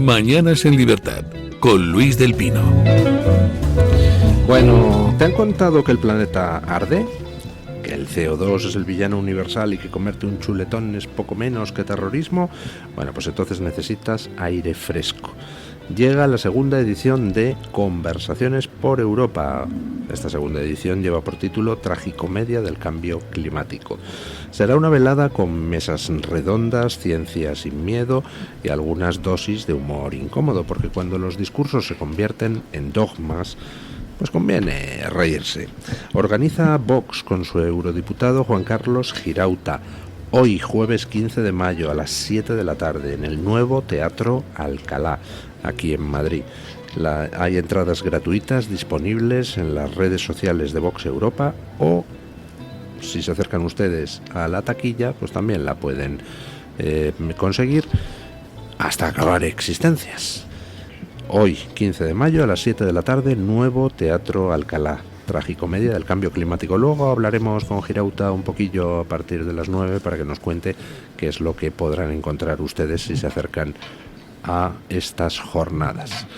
Mañanas en Libertad, con Luis del Pino. Bueno, ¿te han contado que el planeta arde? ¿Que el CO2 es el villano universal y que comerte un chuletón es poco menos que terrorismo? Bueno, pues entonces necesitas aire fresco. Llega la segunda edición de Conversaciones por Europa. Esta segunda edición lleva por título Tragicomedia del cambio climático. Será una velada con mesas redondas, ciencia sin miedo y algunas dosis de humor incómodo, porque cuando los discursos se convierten en dogmas, pues conviene reírse. Organiza Vox con su eurodiputado Juan Carlos Girauta. Hoy, jueves 15 de mayo, a las 7 de la tarde, en el nuevo Teatro Alcalá, aquí en Madrid. Hay entradas gratuitas disponibles en las redes sociales de Vox Europa, o si se acercan ustedes a la taquilla, pues también la pueden conseguir hasta acabar existencias. Hoy, 15 de mayo, a las 7 de la tarde, nuevo Teatro Alcalá. Tragicomedia del cambio climático. Luego hablaremos con Girauta un poquillo a partir de las 9 para que nos cuente qué es lo que podrán encontrar ustedes si se acercan a estas jornadas.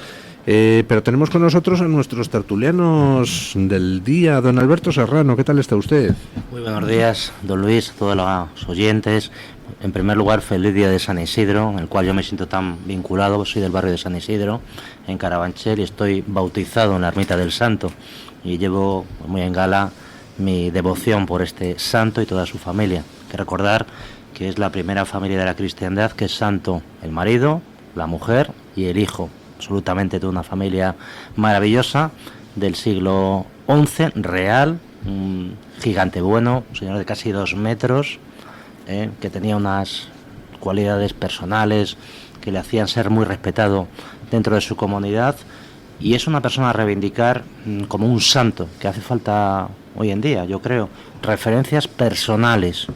Pero tenemos con nosotros a nuestros tertulianos del día. Don Alberto Serrano, ¿qué tal está usted? Muy buenos días, don Luis, todos los oyentes. En primer lugar, feliz día de San Isidro, en el cual yo me siento tan vinculado. Soy del barrio de San Isidro, en Carabanchel, y estoy bautizado en la Ermita del Santo. Y llevo muy en gala mi devoción por este santo y toda su familia. Hay que recordar que es la primera familia de la cristiandad que es santo el marido, la mujer y el hijo. Absolutamente toda una familia maravillosa del siglo XI, real, un gigante bueno, un señor de casi 2 metros, que tenía unas cualidades personales que le hacían ser muy respetado dentro de su comunidad. Y es una persona a reivindicar como un santo, que hace falta hoy en día, yo creo. Referencias personales,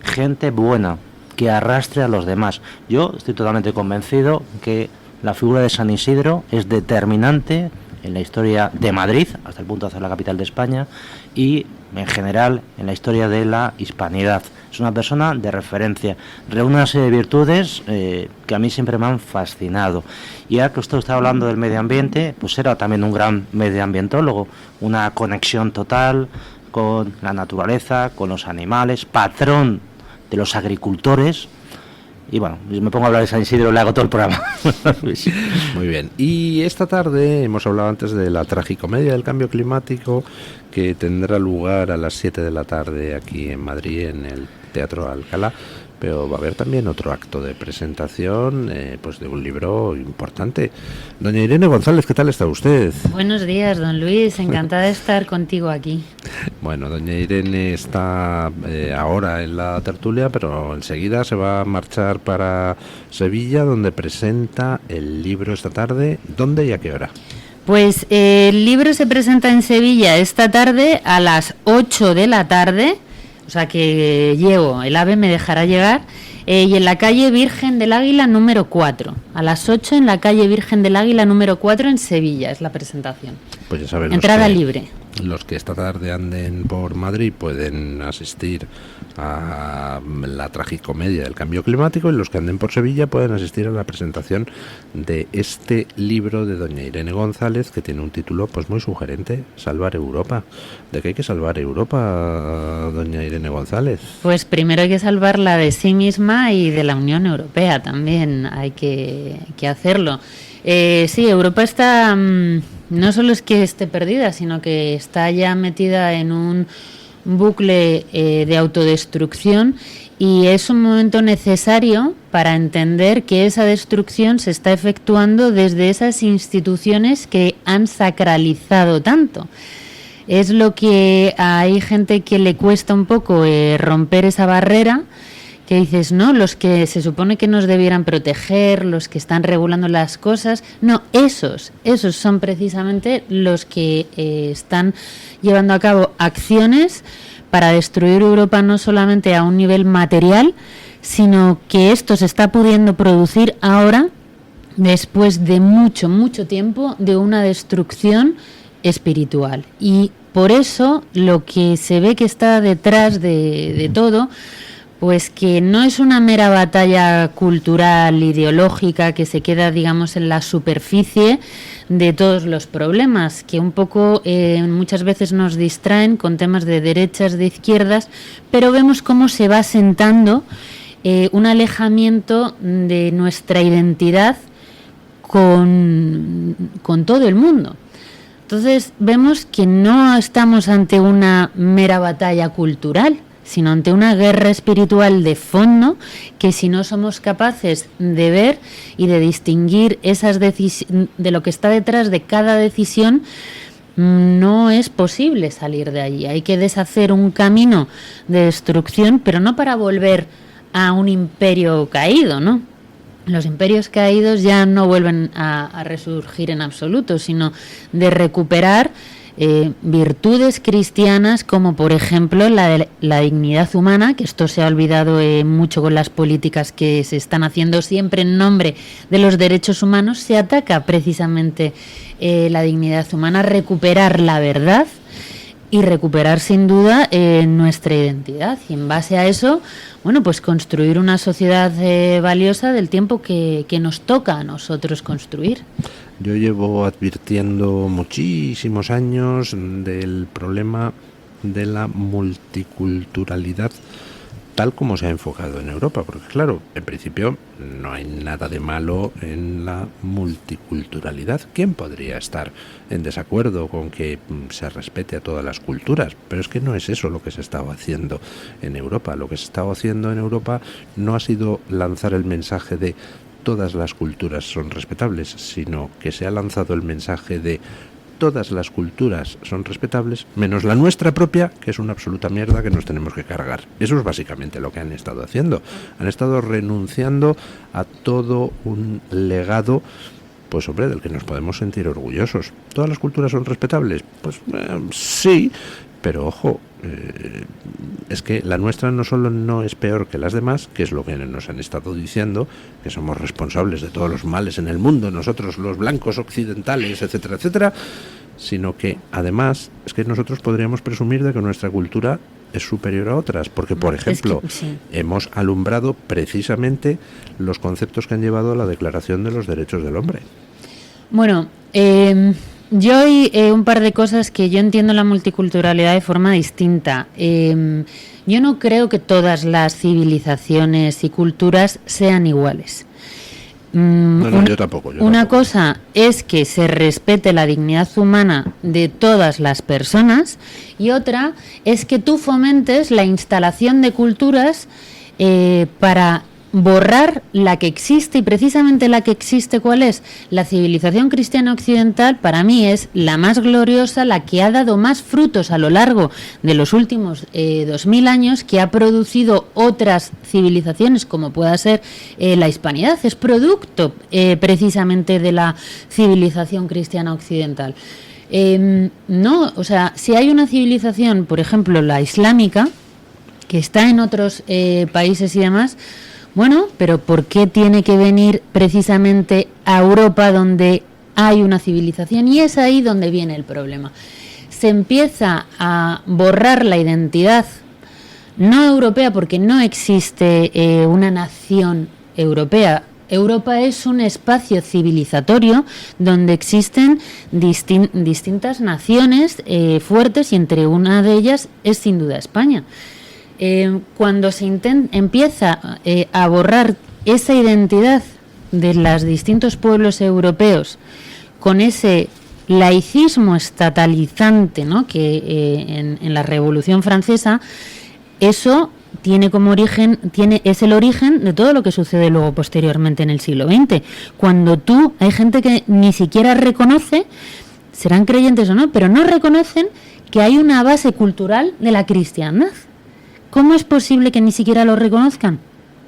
gente buena, que arrastre a los demás. Yo estoy totalmente convencido que la figura de San Isidro es determinante en la historia de Madrid, hasta el punto de hacer la capital de España, y en general en la historia de la hispanidad. Es una persona de referencia, reúne una serie de virtudes que a mí siempre me han fascinado. Y ahora que usted está hablando del medio ambiente, pues era también un gran medioambientólogo, una conexión total con la naturaleza, con los animales, patrón de los agricultores. Y bueno, me pongo a hablar de San Isidro y le hago todo el programa. Muy bien. Y esta tarde hemos hablado antes de la tragicomedia del cambio climático, que tendrá lugar a las 7 de la tarde aquí en Madrid, en el Teatro Alcalá. Pero va a haber también otro acto de presentación pues de un libro importante. Doña Irene González, ¿qué tal está usted? Buenos días, don Luis, encantada de estar contigo aquí. Bueno, doña Irene está ahora en la tertulia, pero enseguida se va a marchar para Sevilla, donde presenta el libro esta tarde. ¿Dónde y a qué hora? Pues el libro se presenta en Sevilla esta tarde a las 8 de la tarde. O sea que llego, el AVE me dejará llegar, y en la calle Virgen del Águila número 4, a las 8 en la calle Virgen del Águila número 4 en Sevilla es la presentación. Pues ya saben, entrada libre. Los que esta tarde anden por Madrid pueden asistir a la tragicomedia del cambio climático, y los que anden por Sevilla pueden asistir a la presentación de este libro de doña Irene González, que tiene un título pues muy sugerente: Salvar Europa. ¿De qué hay que salvar Europa, doña Irene González? Pues primero hay que salvarla de sí misma y de la Unión Europea también hay que hacerlo. Sí, Europa está, no solo es que esté perdida, sino que está ya metida en un bucle de autodestrucción, y es un momento necesario para entender que esa destrucción se está efectuando desde esas instituciones que han sacralizado tanto. Es lo que hay gente que le cuesta un poco romper esa barrera, que dices, no, los que se supone que nos debieran proteger, los que están regulando las cosas, no, esos son precisamente los que están llevando a cabo acciones para destruir Europa, no solamente a un nivel material, sino que esto se está pudiendo producir ahora, después de mucho, mucho tiempo, de una destrucción espiritual. Y por eso lo que se ve que está detrás de todo, Pues que no es una mera batalla cultural, ideológica, que se queda, digamos, en la superficie de todos los problemas, que un poco muchas veces nos distraen con temas de derechas, de izquierdas, pero vemos cómo se va sentando un alejamiento de nuestra identidad con todo el mundo. Entonces vemos que no estamos ante una mera batalla cultural, sino ante una guerra espiritual de fondo, que si no somos capaces de ver y de distinguir esas de lo que está detrás de cada decisión, no es posible salir de allí. Hay que deshacer un camino de destrucción, pero no para volver a un imperio caído, ¿no? Los imperios caídos ya no vuelven a resurgir en absoluto, sino de recuperar virtudes cristianas, como por ejemplo la dignidad humana, que esto se ha olvidado mucho con las políticas que se están haciendo siempre en nombre de los derechos humanos. Se ataca precisamente la dignidad humana, recuperar la verdad y recuperar sin duda nuestra identidad, y en base a eso, bueno, pues construir una sociedad valiosa del tiempo que nos toca a nosotros construir. Yo llevo advirtiendo muchísimos años del problema de la multiculturalidad tal como se ha enfocado en Europa, porque claro, en principio no hay nada de malo en la multiculturalidad. ¿Quién podría estar en desacuerdo con que se respete a todas las culturas? Pero es que no es eso lo que se estaba haciendo en Europa. Lo que se estaba haciendo en Europa no ha sido lanzar el mensaje de todas las culturas son respetables, sino que se ha lanzado el mensaje de todas las culturas son respetables, menos la nuestra propia, que es una absoluta mierda que nos tenemos que cargar. Eso es básicamente lo que han estado haciendo. Han estado renunciando a todo un legado, pues hombre, del que nos podemos sentir orgullosos. ¿Todas las culturas son respetables? Pues sí, pero ojo, es que la nuestra no solo no es peor que las demás, que es lo que nos han estado diciendo, que somos responsables de todos los males en el mundo, nosotros los blancos occidentales, etcétera, etcétera, sino que además es que nosotros podríamos presumir de que nuestra cultura es superior a otras, porque por ejemplo hemos alumbrado precisamente los conceptos que han llevado a la Declaración de los Derechos del Hombre. Bueno, yo hay un par de cosas que yo entiendo la multiculturalidad de forma distinta. Yo no creo que todas las civilizaciones y culturas sean iguales. No, yo tampoco. Una cosa es que se respete la dignidad humana de todas las personas, y otra es que tú fomentes la instalación de culturas para borrar la que existe, y precisamente la que existe, ¿cuál es? La civilización cristiana occidental, para mí es la más gloriosa, la que ha dado más frutos a lo largo de los últimos 2000 años, que ha producido otras civilizaciones, como pueda ser la hispanidad. Es producto precisamente de la civilización cristiana occidental. No, o sea, si hay una civilización, por ejemplo, la islámica, que está en otros países y demás, bueno, pero ¿por qué tiene que venir precisamente a Europa, donde hay una civilización? Y es ahí donde viene el problema. Se empieza a borrar la identidad no europea, porque no existe una nación europea. Europa es un espacio civilizatorio donde existen distintas naciones fuertes, y entre una de ellas es sin duda España. Cuando se empieza a borrar esa identidad de los distintos pueblos europeos con ese laicismo estatalizante, ¿no?, que en la Revolución Francesa, eso tiene como origen, es el origen de todo lo que sucede luego posteriormente en el siglo XX. Cuando hay gente que ni siquiera reconoce, serán creyentes o no, pero no reconocen que hay una base cultural de la cristiandad. ¿Cómo es posible que ni siquiera lo reconozcan?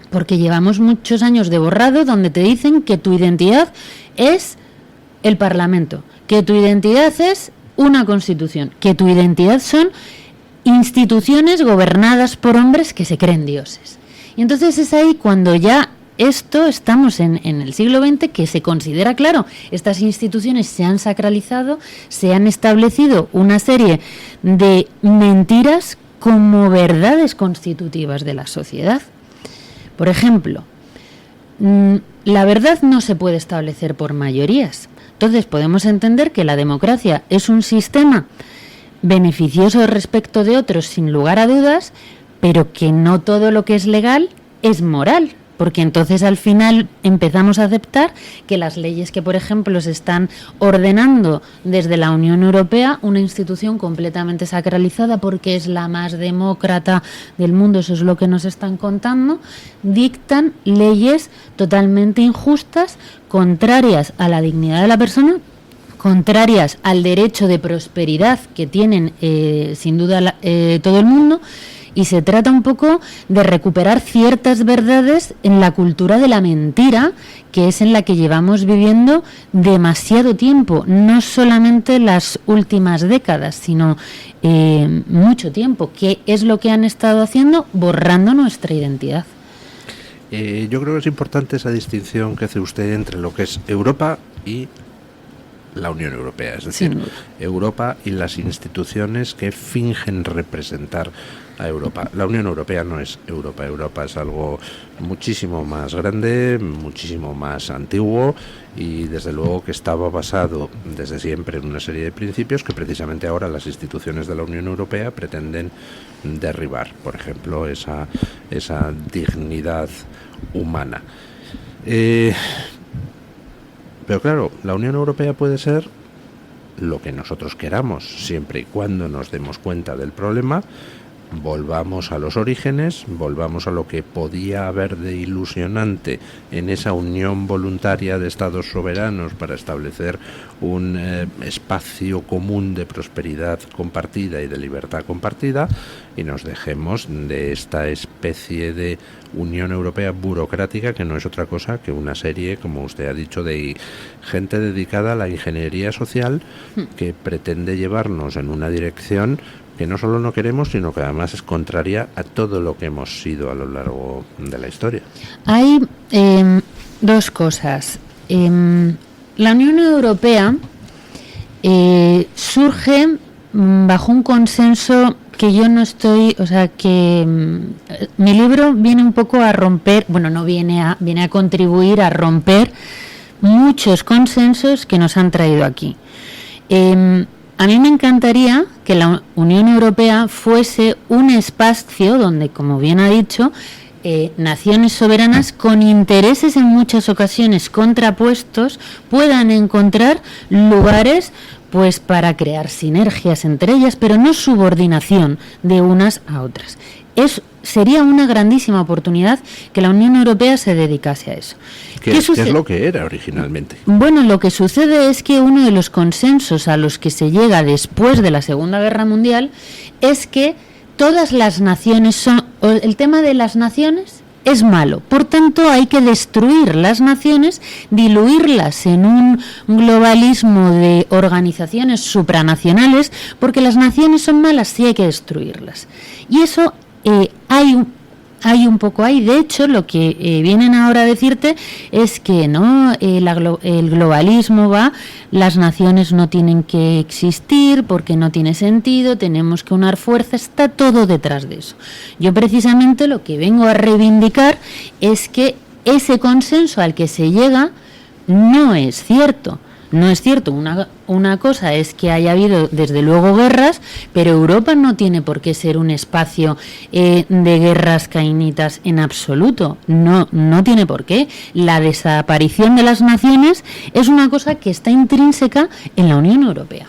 Porque llevamos muchos años de borrado, donde te dicen que tu identidad es el Parlamento, que tu identidad es una Constitución, que tu identidad son instituciones gobernadas por hombres que se creen dioses. Y entonces es ahí cuando ya estamos en el siglo XX, que se considera, claro, estas instituciones se han sacralizado, se han establecido una serie de mentiras como verdades constitutivas de la sociedad. Por ejemplo, la verdad no se puede establecer por mayorías. Entonces podemos entender que la democracia es un sistema beneficioso respecto de otros, sin lugar a dudas, pero que no todo lo que es legal es moral, porque entonces al final empezamos a aceptar que las leyes que, por ejemplo, se están ordenando desde la Unión Europea, una institución completamente sacralizada porque es la más demócrata del mundo, eso es lo que nos están contando, dictan leyes totalmente injustas, contrarias a la dignidad de la persona, contrarias al derecho de prosperidad que tienen sin duda todo el mundo. Y se trata un poco de recuperar ciertas verdades en la cultura de la mentira, que es en la que llevamos viviendo demasiado tiempo, no solamente las últimas décadas, sino mucho tiempo, que es lo que han estado haciendo, borrando nuestra identidad. Yo creo que es importante esa distinción que hace usted entre lo que es Europa y la Unión Europea, es decir, Europa y las instituciones que fingen representar a Europa. La Unión Europea no es Europa. Europa es algo muchísimo más grande, muchísimo más antiguo y desde luego que estaba basado desde siempre en una serie de principios que precisamente ahora las instituciones de la Unión Europea pretenden derribar. Por ejemplo, esa dignidad humana. Pero claro, la Unión Europea puede ser lo que nosotros queramos, siempre y cuando nos demos cuenta del problema, volvamos a los orígenes, volvamos a lo que podía haber de ilusionante en esa unión voluntaria de estados soberanos para establecer un espacio común de prosperidad compartida y de libertad compartida, y nos dejemos de esta especie de Unión Europea burocrática que no es otra cosa que una serie, como usted ha dicho, de gente dedicada a la ingeniería social que pretende llevarnos en una dirección que no solo no queremos, sino que además es contraria a todo lo que hemos sido a lo largo de la historia. Hay dos cosas. La Unión Europea surge bajo un consenso que yo no estoy, o sea, que mi libro viene un poco a romper, bueno, no viene a contribuir a romper muchos consensos que nos han traído aquí. A mí me encantaría que la Unión Europea fuese un espacio donde, como bien ha dicho, naciones soberanas con intereses en muchas ocasiones contrapuestos puedan encontrar lugares pues para crear sinergias entre ellas, pero no subordinación de unas a otras. Sería una grandísima oportunidad que la Unión Europea se dedicase a eso. ¿Qué es lo que era originalmente? Bueno, lo que sucede es que uno de los consensos a los que se llega después de la Segunda Guerra Mundial es que todas las naciones el tema de las naciones es malo. Por tanto, hay que destruir las naciones, diluirlas en un globalismo de organizaciones supranacionales, porque las naciones son malas, sí hay que destruirlas. Y eso hay un poco ahí. De hecho, lo que vienen ahora a decirte es que no, el globalismo las naciones no tienen que existir porque no tiene sentido, tenemos que unar fuerzas, está todo detrás de eso. Yo precisamente lo que vengo a reivindicar es que ese consenso al que se llega no es cierto. No es cierto. Una cosa es que haya habido desde luego guerras, pero Europa no tiene por qué ser un espacio de guerras caínitas en absoluto. No tiene por qué. La desaparición de las naciones es una cosa que está intrínseca en la Unión Europea.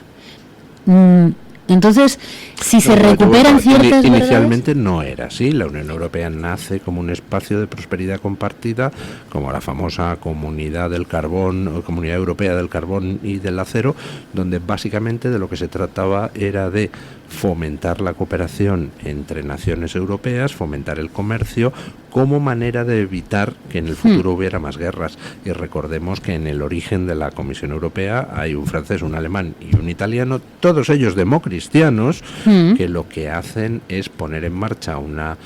Entonces, si se recuperan ciertas inicialmente verdades, no era así. La Unión Europea nace como un espacio de prosperidad compartida, como la famosa Comunidad del Carbón, o Comunidad Europea del Carbón y del Acero, donde básicamente de lo que se trataba era de fomentar la cooperación entre naciones europeas, fomentar el comercio como manera de evitar que en el futuro hubiera más guerras. Y recordemos que en el origen de la Comisión Europea hay un francés, un alemán y un italiano, todos ellos democristianos, que lo que hacen es poner en marcha una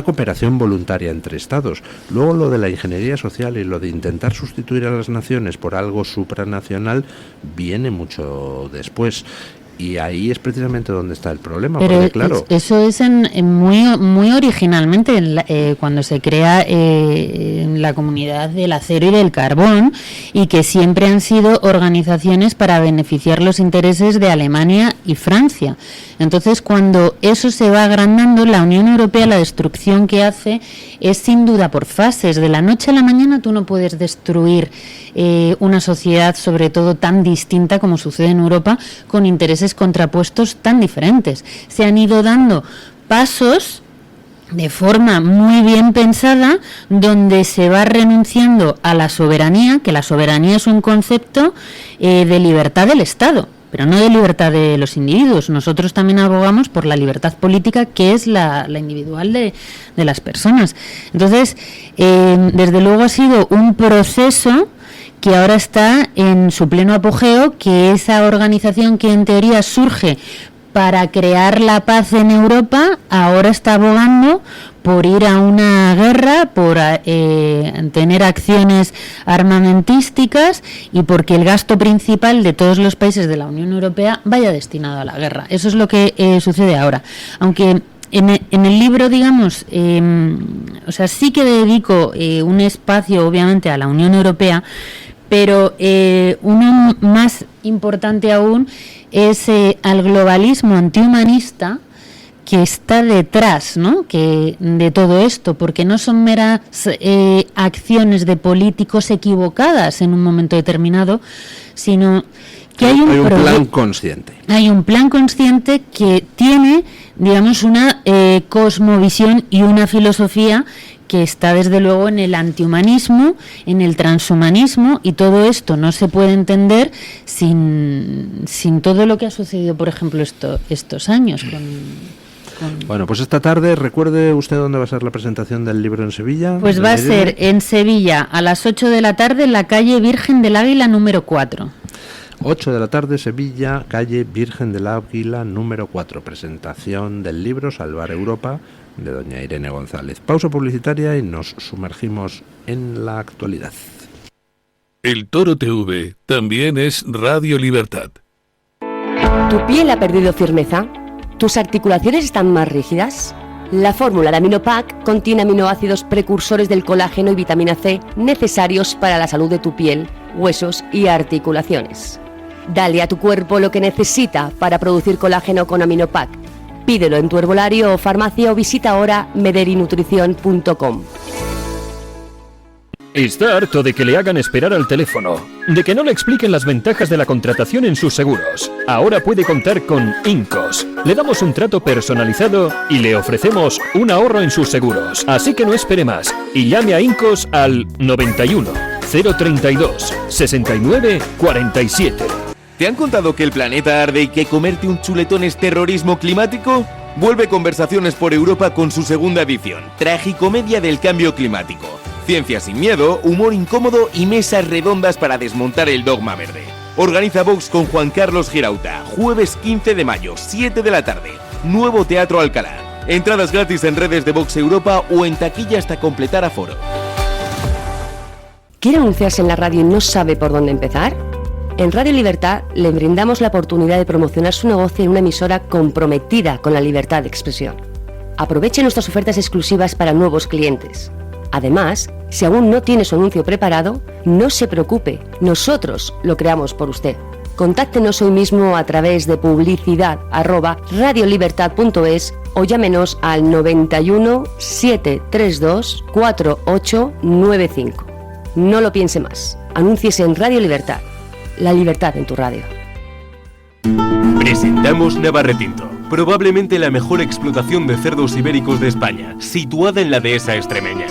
cooperación voluntaria entre estados. Luego lo de la ingeniería social y lo de intentar sustituir a las naciones por algo supranacional viene mucho después. Y ahí es precisamente donde está el problema. Pero porque, claro, eso es muy originalmente cuando se crea la comunidad del acero y del carbón, y que siempre han sido organizaciones para beneficiar los intereses de Alemania y Francia. Entonces, cuando eso se va agrandando, la Unión Europea, la destrucción que hace es sin duda por fases. De la noche a la mañana tú no puedes destruir una sociedad, sobre todo tan distinta como sucede en Europa, con intereses contrapuestos tan diferentes. Se han ido dando pasos de forma muy bien pensada, donde se va renunciando a la soberanía, que la soberanía es un concepto de libertad del Estado, pero no de libertad de los individuos. Nosotros también abogamos por la libertad política, que es la individual de las personas. Entonces, desde luego ha sido un proceso que ahora está en su pleno apogeo, que esa organización que en teoría surge para crear la paz en Europa, ahora está abogando por ir a una guerra, por tener acciones armamentísticas y porque el gasto principal de todos los países de la Unión Europea vaya destinado a la guerra. Eso es lo que sucede ahora. Aunque en el libro, digamos, sí que dedico un espacio, obviamente, a la Unión Europea, pero uno más importante aún es al globalismo antihumanista que está detrás, ¿no?, que de todo esto, porque no son meras acciones de políticos equivocadas en un momento determinado, sino que hay un plan consciente. Hay un plan consciente que tiene, digamos, una cosmovisión y una filosofía que está desde luego en el antihumanismo, en el transhumanismo, y todo esto no se puede entender sin todo lo que ha sucedido, por ejemplo, estos años Bueno, pues esta tarde, recuerde usted dónde va a ser la presentación del libro en Sevilla. Pues va a ser en Sevilla a las 8 de la tarde en la calle Virgen del Águila número 4. 8 de la tarde, Sevilla, calle Virgen del Águila número 4. Presentación del libro Salvar Europa, de doña Irene González. Pausa publicitaria y nos sumergimos en la actualidad. El Toro TV también es Radio Libertad. ¿Tu piel ha perdido firmeza? ¿Tus articulaciones están más rígidas? La fórmula de Aminopac contiene aminoácidos precursores del colágeno y vitamina C necesarios para la salud de tu piel, huesos y articulaciones. Dale a tu cuerpo lo que necesita para producir colágeno con Aminopac. Pídelo en tu herbolario o farmacia o visita ahora mederinutrición.com. Está harto de que le hagan esperar al teléfono, de que no le expliquen las ventajas de la contratación en sus seguros. Ahora puede contar con Incos. Le damos un trato personalizado y le ofrecemos un ahorro en sus seguros. Así que no espere más y llame a Incos al 91 032 69 47. ¿Te han contado que el planeta arde y que comerte un chuletón es terrorismo climático? Vuelve Conversaciones por Europa con su segunda edición, Tragicomedia del Cambio Climático. Ciencia sin miedo, humor incómodo y mesas redondas para desmontar el dogma verde. Organiza Vox con Juan Carlos Girauta, jueves 15 de mayo, 7 de la tarde. Nuevo Teatro Alcalá. Entradas gratis en redes de Vox Europa o en taquilla hasta completar aforo. ¿Quiere anunciarse en la radio y no sabe por dónde empezar? En Radio Libertad le brindamos la oportunidad de promocionar su negocio en una emisora comprometida con la libertad de expresión. Aproveche nuestras ofertas exclusivas para nuevos clientes. Además, si aún no tiene su anuncio preparado, no se preocupe, nosotros lo creamos por usted. Contáctenos hoy mismo a través de publicidad@radiolibertad.es o llámenos al 91 732 4895. No lo piense más, anúnciese en Radio Libertad. La libertad en tu radio. Presentamos Navarretinto, probablemente la mejor explotación de cerdos ibéricos de España, situada en la dehesa extremeña.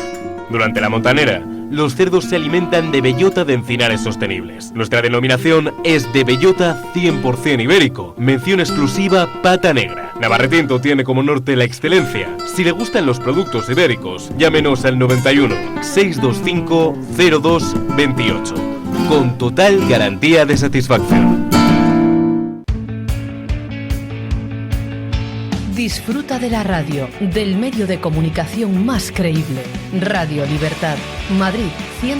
Durante la montanera, los cerdos se alimentan de bellota de encinares sostenibles. Nuestra denominación es de bellota 100% ibérico, mención exclusiva pata negra. Navarretinto tiene como norte la excelencia. Si le gustan los productos ibéricos, llámenos al 91 625 0228. Con total garantía de satisfacción. Disfruta de la radio, del medio de comunicación más creíble. Radio Libertad, Madrid 107.0.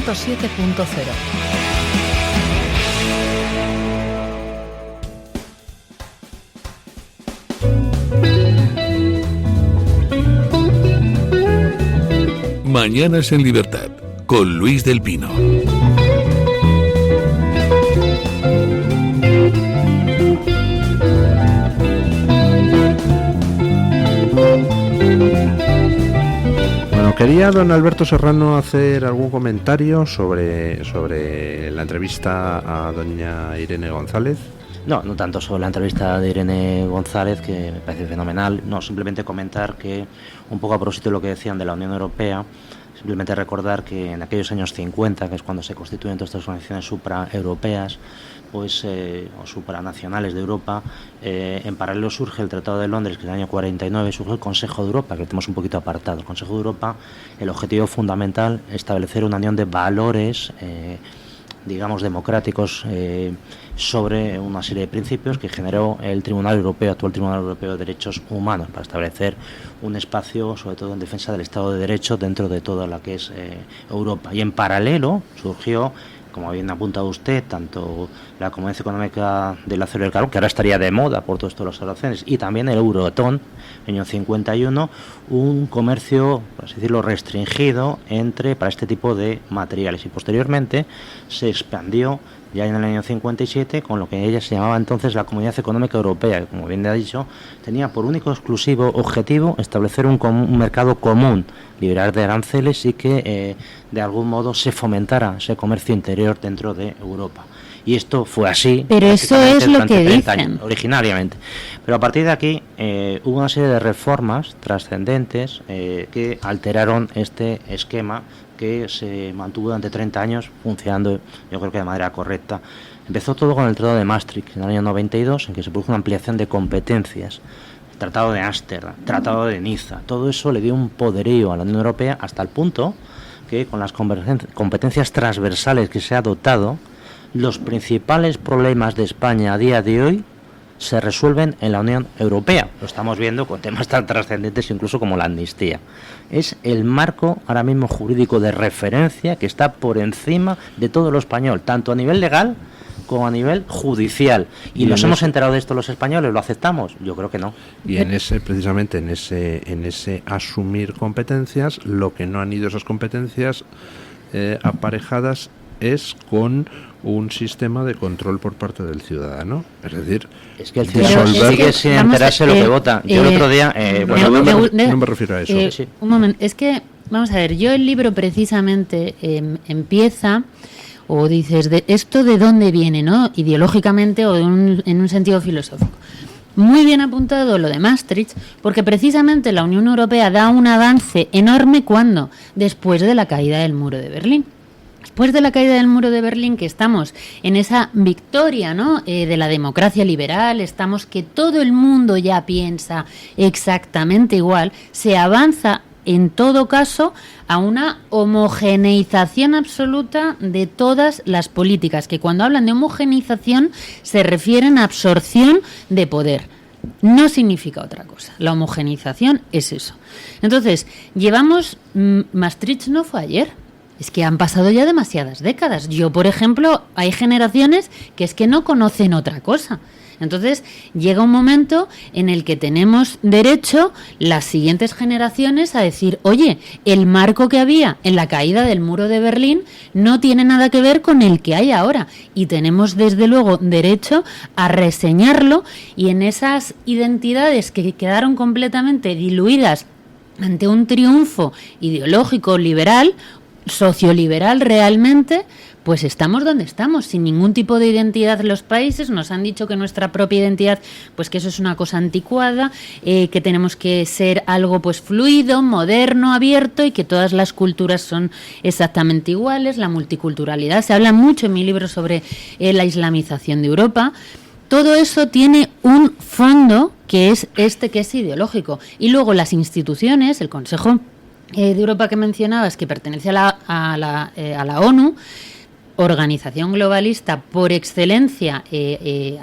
Mañanas en Libertad, con Luis del Pino. Bueno, quería don Alberto Serrano hacer algún comentario sobre la entrevista a doña Irene González. No tanto sobre la entrevista de Irene González, que me parece fenomenal. No, simplemente comentar que, un poco a propósito de lo que decían de la Unión Europea, simplemente recordar que en aquellos años 50, que es cuando se constituyen todas estas organizaciones supraeuropeas, pues, o supranacionales de Europa, en paralelo surge el Tratado de Londres, que en el año 49 surge el Consejo de Europa, que lo tenemos un poquito apartado. El Consejo de Europa, el objetivo fundamental, establecer una unión de valores, digamos, democráticos, sobre una serie de principios que generó el Tribunal Europeo, actual Tribunal Europeo de Derechos Humanos, para establecer un espacio, sobre todo en defensa del Estado de Derecho, dentro de toda la que es Europa. Y en paralelo surgió, como bien ha apuntado usted, tanto la Comunidad Económica del Acero y el Carbón, que ahora estaría de moda por todas las relaciones, y también el Euroton, en el año 51, un comercio, por así decirlo, restringido para este tipo de materiales. Y posteriormente se expandió ya en el año 57 con lo que ella se llamaba entonces la Comunidad Económica Europea, que, como bien ha dicho, tenía por único exclusivo objetivo establecer un mercado común, liberar de aranceles y que de algún modo se fomentara ese comercio interior dentro de Europa. Y esto fue así. Pero eso es lo que dicen años, originariamente. Pero a partir de aquí hubo una serie de reformas trascendentes que alteraron este esquema, que se mantuvo durante 30 años funcionando, yo creo que de manera correcta. Empezó todo con el Tratado de Maastricht en el año 92, en que se produjo una ampliación de competencias. Tratado de Ámsterdam, Tratado de Niza, todo eso le dio un poderío a la Unión Europea, hasta el punto que con las competencias transversales que se ha dotado, los principales problemas de España a día de hoy se resuelven en la Unión Europea. Lo estamos viendo con temas tan trascendentes incluso como la amnistía. Es el marco ahora mismo jurídico de referencia que está por encima de todo lo español, tanto a nivel legal como a nivel judicial. ¿Y nos hemos enterado de esto los españoles? ¿Lo aceptamos? Yo creo que no. Y precisamente en ese asumir competencias, lo que no han ido esas competencias aparejadas es con un sistema de control por parte del ciudadano. Es decir, es que el ciudadano sigue sin enterarse lo que vota. Yo el otro día... no me refiero a eso. Sí. Un momento, es que, vamos a ver, yo el libro precisamente empieza, o dices, ¿esto de dónde viene, no? Ideológicamente o en un sentido filosófico. Muy bien apuntado lo de Maastricht, porque precisamente la Unión Europea da un avance enorme cuando, después de la caída del muro de Berlín. Después de la caída del muro de Berlín, que estamos en esa victoria, ¿no?, de la democracia liberal, estamos que todo el mundo ya piensa exactamente igual, se avanza en todo caso a una homogeneización absoluta de todas las políticas, que cuando hablan de homogeneización se refieren a absorción de poder. No significa otra cosa. La homogeneización es eso. Entonces, Maastricht no fue ayer. Es que han pasado ya demasiadas décadas. Yo, por ejemplo, hay generaciones que es que no conocen otra cosa. Entonces, llega un momento en el que tenemos derecho, las siguientes generaciones, a decir, oye, el marco que había en la caída del muro de Berlín no tiene nada que ver con el que hay ahora. Y tenemos, desde luego, derecho a reseñarlo, y en esas identidades que quedaron completamente diluidas ante un triunfo ideológico liberal, socioliberal realmente, pues estamos donde estamos, sin ningún tipo de identidad en los países. Nos han dicho que nuestra propia identidad, pues que eso es una cosa anticuada, que tenemos que ser algo pues fluido, moderno, abierto, y que todas las culturas son exactamente iguales, la multiculturalidad. Se habla mucho en mi libro sobre la islamización de Europa. Todo eso tiene un fondo que es que es ideológico. Y luego las instituciones, el Consejo de Europa que mencionabas, que pertenece a la ONU, organización globalista por excelencia,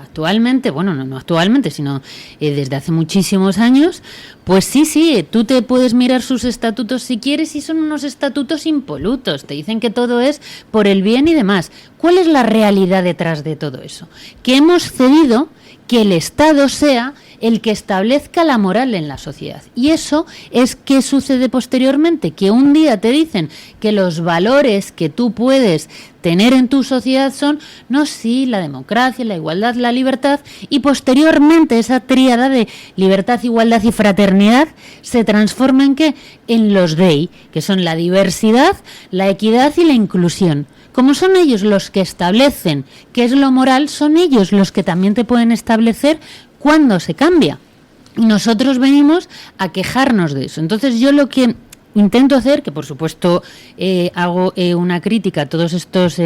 actualmente, bueno, no actualmente, sino desde hace muchísimos años, pues sí, tú te puedes mirar sus estatutos si quieres, y son unos estatutos impolutos, te dicen que todo es por el bien y demás. ¿Cuál es la realidad detrás de todo eso? Que hemos cedido que el Estado sea el que establezca la moral en la sociedad. Y eso es que sucede posteriormente, que un día te dicen que los valores que tú puedes tener en tu sociedad son, no, sí, la democracia, la igualdad, la libertad, y posteriormente esa tríada de libertad, igualdad y fraternidad se transforma en ¿qué? En los DEI, que son la diversidad, la equidad y la inclusión. Como son ellos los que establecen qué es lo moral, son ellos los que también te pueden establecer cuándo se cambia. Y nosotros venimos a quejarnos de eso. Entonces yo lo que intento hacer, que por supuesto hago una crítica a todos estos,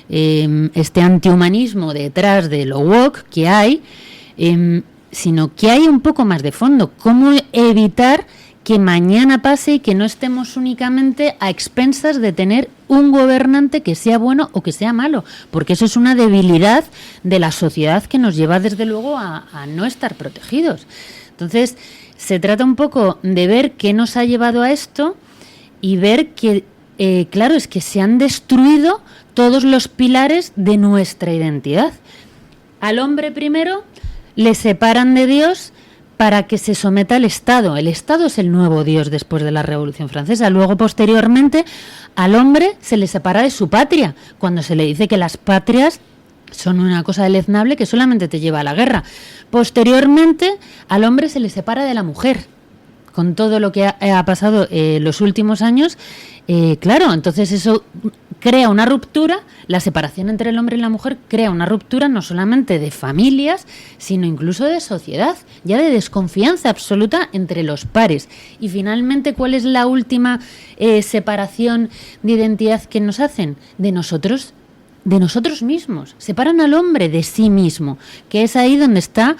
este antihumanismo detrás de lo woke que hay, sino que hay un poco más de fondo. ¿Cómo evitar que mañana pase y que no estemos únicamente a expensas de tener un gobernante que sea bueno o que sea malo? Porque eso es una debilidad de la sociedad que nos lleva desde luego a no estar protegidos. Entonces, se trata un poco de ver qué nos ha llevado a esto y ver que, claro, es que se han destruido todos los pilares de nuestra identidad. Al hombre primero le separan de Dios para que se someta al Estado. El Estado es el nuevo Dios después de la Revolución Francesa. Luego, posteriormente, al hombre se le separa de su patria, cuando se le dice que las patrias son una cosa deleznable que solamente te lleva a la guerra. Posteriormente, al hombre se le separa de la mujer. Con todo lo que ha pasado los últimos años, claro, entonces eso crea una ruptura. La separación entre el hombre y la mujer crea una ruptura no solamente de familias, sino incluso de sociedad, ya de desconfianza absoluta entre los pares. Y finalmente, ¿cuál es la última separación de identidad que nos hacen? De nosotros mismos. Separan al hombre de sí mismo, que es ahí donde está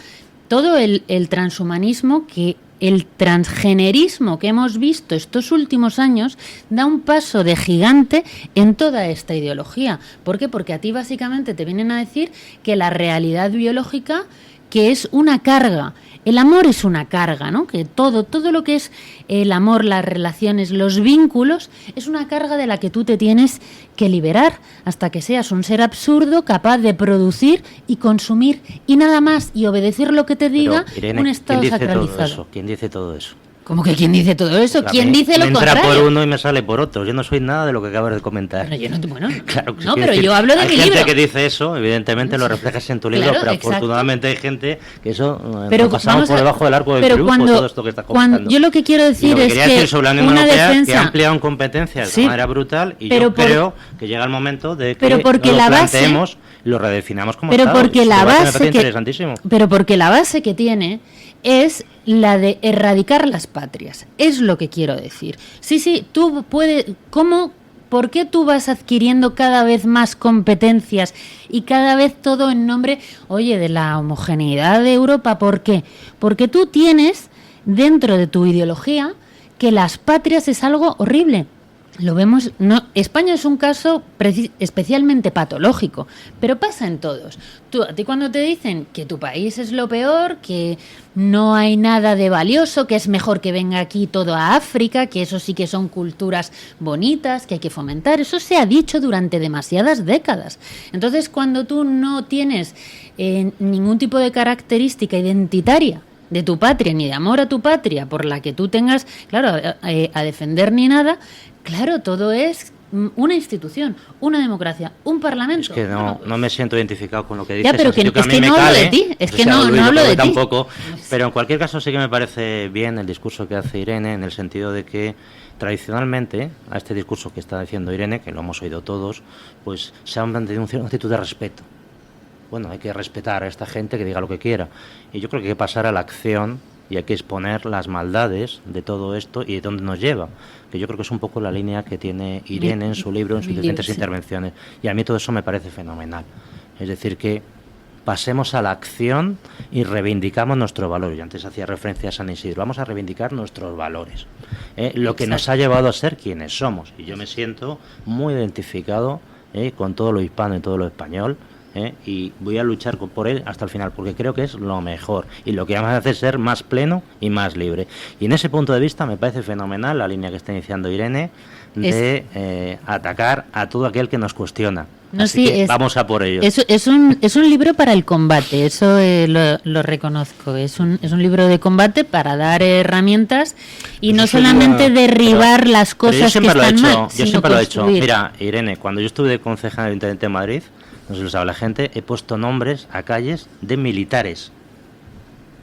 todo el transhumanismo, que el transgenerismo que hemos visto estos últimos años da un paso de gigante en toda esta ideología. ¿Por qué? Porque a ti básicamente te vienen a decir que la realidad biológica, que es una carga. El amor es una carga, ¿no? Que todo lo que es el amor, las relaciones, los vínculos, es una carga de la que tú te tienes que liberar hasta que seas un ser absurdo capaz de producir y consumir y nada más, y obedecer lo que te diga. Pero, Irene, un estado ¿quién dice sacralizado. todo eso? ¿Quién dice todo eso? ¿Cómo que quién dice todo eso? ¿Quién dice lo me contrario? entra por uno y me sale por otro. Yo no soy nada de lo que acabas de comentar. Bueno, yo no, bueno, Claro que sí, no, quiero pero decir, yo hablo de hay mi gente libro. que dice eso, evidentemente lo reflejas en tu libro, Claro, pero exacto. afortunadamente hay gente que eso Pero lo pasamos por debajo del arco del pero triunfo, cuando- todo esto que estás comentando. yo lo que quiero Y decir lo que es quería que decir sobre la Unión una Europea, defensa, que ha ampliado en competencias Sí, de manera brutal, y pero yo por- creo que llega el momento de que pero porque lo la base- planteemos y lo redefinamos como pero Estado. porque Y la este debate me base parece que interesantísimo. pero porque la base que tiene es la de erradicar las patrias, es lo que quiero decir. Sí, tú puedes, ¿por qué tú vas adquiriendo cada vez más competencias y cada vez todo en nombre, oye, de la homogeneidad de Europa? ¿Por qué? Porque tú tienes dentro de tu ideología que las patrias es algo horrible. Lo vemos, no, España es un caso especialmente patológico, pero pasa en todos. A ti cuando te dicen que tu país es lo peor, que no hay nada de valioso, que es mejor que venga aquí todo a África, que eso sí que son culturas bonitas, que hay que fomentar, eso se ha dicho durante demasiadas décadas. Entonces, cuando tú no tienes ningún tipo de característica identitaria de tu patria, ni de amor a tu patria, por la que tú tengas, claro, a defender ni nada, claro, todo es una institución, una democracia, un parlamento. Es que no me siento identificado con lo que dices. Ya, pero así que a es mí que me no hablo cale, de ti, es o que sea, no Luis, hablo de ti. tampoco, pero en cualquier caso sí que me parece bien el discurso que hace Irene, en el sentido de que tradicionalmente a este discurso que está diciendo Irene, que lo hemos oído todos, pues se ha mantenido una actitud de respeto. Bueno, hay que respetar a esta gente que diga lo que quiera. Y yo creo que hay que pasar a la acción y hay que exponer las maldades de todo esto y de dónde nos lleva. Que yo creo que es un poco la línea que tiene Irene en su libro, en sus diferentes intervenciones. Y a mí todo eso me parece fenomenal. Es decir, que pasemos a la acción y reivindicamos nuestros valores. Yo antes hacía referencia a San Isidro. Vamos a reivindicar nuestros valores. Lo que nos ha llevado a ser quienes somos. Y yo me siento muy identificado con todo lo hispano y todo lo español. Y voy a luchar por él hasta el final, porque creo que es lo mejor y lo que vamos a hacer es ser más pleno y más libre. Y en ese punto de vista me parece fenomenal la línea que está iniciando Irene de atacar a todo aquel que nos cuestiona. No, Así sí, que vamos a por ello. Es un libro para el combate, eso lo reconozco. Es un libro de combate para dar herramientas y Eso no sería- solamente derribar las Pero yo cosas que siempre lo he están hecho, mal, yo sino siempre lo he hecho. construir. Mira, Irene, cuando yo estuve de concejal en el Ayuntamiento de Madrid, no sé si lo sabe la gente, he puesto nombres a calles de militares.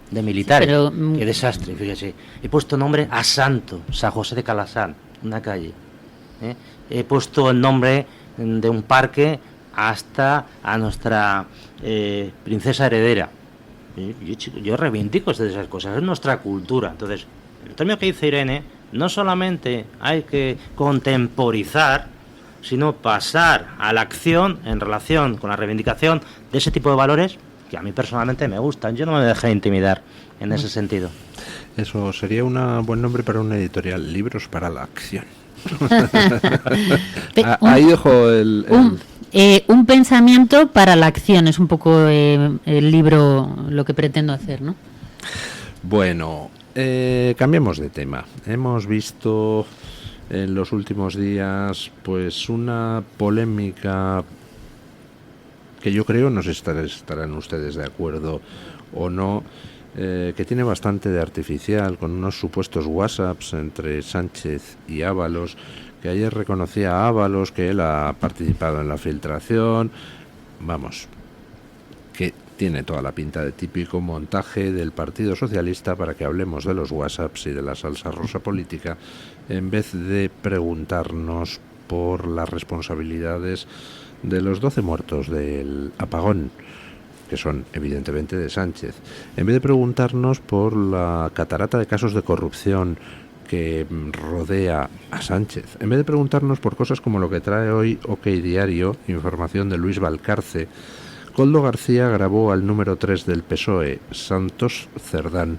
De militares. Pero, Qué desastre, fíjese. He puesto nombre a Santo, San José de Calasán, una calle. He puesto el nombre de un parque hasta a nuestra princesa heredera. Yo reivindico esas cosas, es nuestra cultura. Entonces, el término que dice Irene, no solamente hay que contemporizar, sino pasar a la acción en relación con la reivindicación de ese tipo de valores que a mí personalmente me gustan. Yo no me dejé intimidar en ese sentido. Eso sería un buen nombre para una editorial, Libros para la Acción. Ahí dejo un pensamiento para la acción, es un poco el libro lo que pretendo hacer, ¿no? Bueno, cambiemos de tema. Hemos visto en los últimos días pues una polémica que yo creo, no sé si estarán ustedes de acuerdo o no, que tiene bastante de artificial, con unos supuestos WhatsApps entre Sánchez y Ábalos, que ayer reconocía a Ábalos que él ha participado en la filtración, vamos, que tiene toda la pinta de típico montaje del Partido Socialista para que hablemos de los WhatsApps y de la salsa rosa política, en vez de preguntarnos por las responsabilidades de los 12 muertos del apagón, que son evidentemente de Sánchez, en vez de preguntarnos por la catarata de casos de corrupción que rodea a Sánchez, en vez de preguntarnos por cosas como lo que trae hoy OK Diario, información de Luis Valcarce. Koldo García grabó al número 3 del PSOE, Santos Cerdán,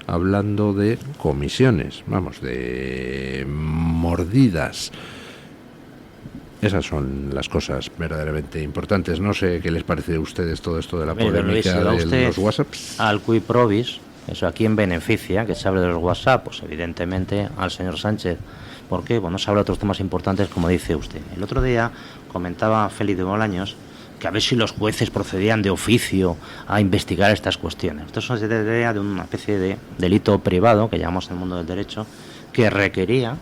hablando de comisiones, vamos, de mordidas. Esas son las cosas verdaderamente importantes. No sé qué les parece a ustedes todo esto de la polémica de los WhatsApps. Al cui probis, eso a quién beneficia, que se hable de los WhatsApp, pues evidentemente al señor Sánchez. ¿Por qué? Bueno, se habla de otros temas importantes, como dice usted. El otro día comentaba Félix de Bolaños que a ver si los jueces procedían de oficio a investigar estas cuestiones. Esto es una idea de una especie de delito privado, que llamamos en el mundo del derecho, que requeriría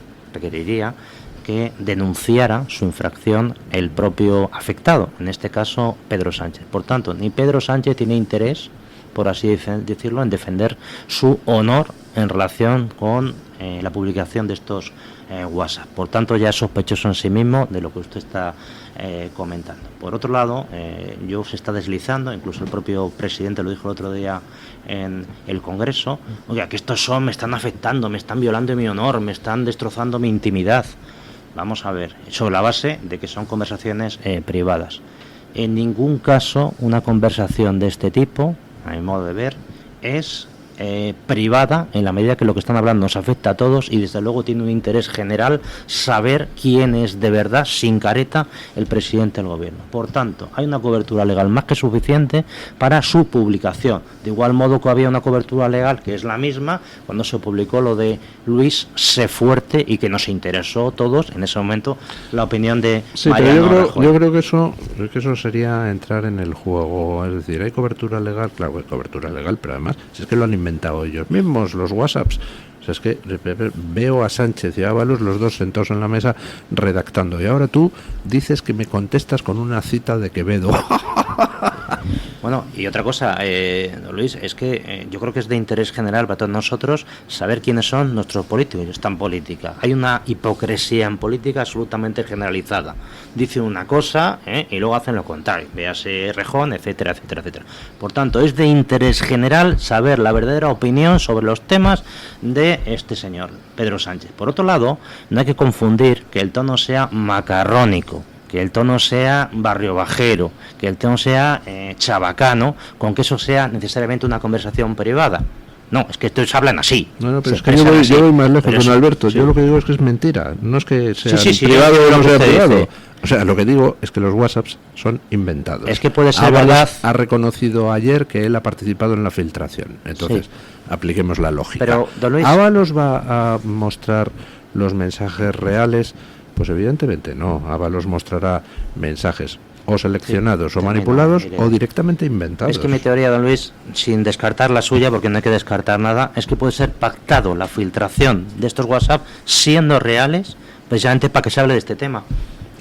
que denunciara su infracción el propio afectado, en este caso Pedro Sánchez. Por tanto, ni Pedro Sánchez tiene interés, por así decirlo, en defender su honor en relación con la publicación de estos WhatsApp. Por tanto, ya es sospechoso en sí mismo de lo que usted está comentando. Por otro lado, yo se está deslizando, incluso el propio presidente lo dijo el otro día en el Congreso, oiga, que estos me están afectando, me están violando mi honor, me están destrozando mi intimidad. Vamos a ver, sobre la base de que son conversaciones privadas. En ningún caso una conversación de este tipo, a mi modo de ver, es privada, en la medida que lo que están hablando nos afecta a todos y desde luego tiene un interés general saber quién es de verdad, sin careta, el presidente del gobierno. Por tanto, hay una cobertura legal más que suficiente para su publicación. De igual modo que había una cobertura legal que es la misma cuando se publicó lo de Luis Sé Fuerte y que nos interesó todos en ese momento la opinión de Mariano Rajoy. Yo creo que eso sería entrar en el juego. Es decir, hay cobertura legal, claro, hay cobertura legal, pero además, si es que lo han inventado ellos mismos, los WhatsApps. O sea, es que veo a Sánchez y a Ábalos, los dos sentados en la mesa redactando, y ahora tú dices que me contestas con una cita de Quevedo. Bueno, y otra cosa, don Luis, es que yo creo que es de interés general para todos nosotros saber quiénes son nuestros políticos. Están en política. Hay una hipocresía en política absolutamente generalizada. Dicen una cosa y luego hacen lo contrario. Véase Rejón, etcétera, etcétera, etcétera. Por tanto, es de interés general saber la verdadera opinión sobre los temas de este señor, Pedro Sánchez. Por otro lado, no hay que confundir que el tono sea macarrónico, que el tono sea barrio bajero, que el tono sea chabacano, con que eso sea necesariamente una conversación privada. No, es que estos hablan así. No, pero es que yo voy más lejos, don Alberto. Sí. Yo lo que digo es que es mentira. No es que sea privado o no sea privado. Dice. O sea, lo que digo es que los WhatsApps son inventados. Es que puede ser verdad. Ha reconocido ayer que él ha participado en la filtración. Entonces, apliquemos la lógica. Pero, don Luis, ¿Ábalos va a mostrar los mensajes reales? Pues evidentemente no. Ábalos mostrará mensajes o seleccionados, Sí, o manipulados, termino, o directamente inventados. Es que mi teoría, don Luis, sin descartar la suya, porque no hay que descartar nada, es que puede ser pactado la filtración de estos WhatsApp siendo reales, precisamente para que se hable de este tema.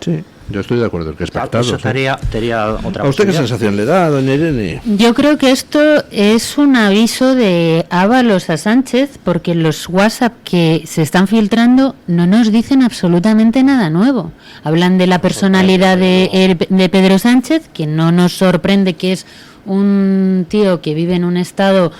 Sí, yo estoy de acuerdo, que es pactado. Eso sería otra ¿A usted qué posibilidad. sensación le da, doña Irene? Yo creo que esto es un aviso de Ábalos a Sánchez, porque los WhatsApp que se están filtrando no nos dicen absolutamente nada nuevo. Hablan de la personalidad de Pedro Sánchez, que no nos sorprende, que es un tío que vive en un estado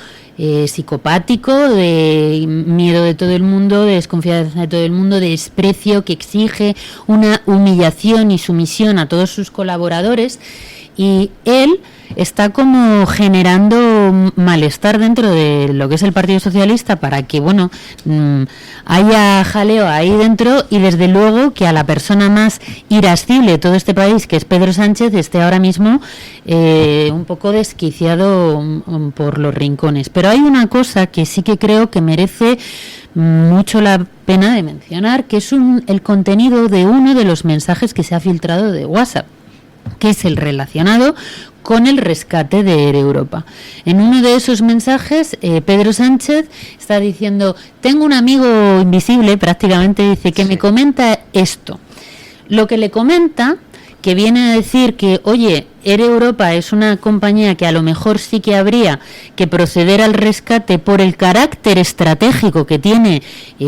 psicopático, de miedo de todo el mundo, de desconfianza de todo el mundo, de desprecio, que exige una humillación y sumisión a todos sus colaboradores, y él está como generando malestar dentro de lo que es el Partido Socialista para que, bueno, haya jaleo ahí dentro, y desde luego que a la persona más irascible de todo este país, que es Pedro Sánchez, esté ahora mismo un poco desquiciado por los rincones. Pero hay una cosa que sí que creo que merece mucho la pena de mencionar, que es el contenido de uno de los mensajes que se ha filtrado de WhatsApp, que es el relacionado con el rescate de Air Europa. En uno de esos mensajes, Pedro Sánchez está diciendo: tengo un amigo invisible, prácticamente dice, que me comenta esto. Lo que le comenta, que viene a decir que, oye, Air Europa es una compañía que a lo mejor sí que habría que proceder al rescate por el carácter estratégico que tiene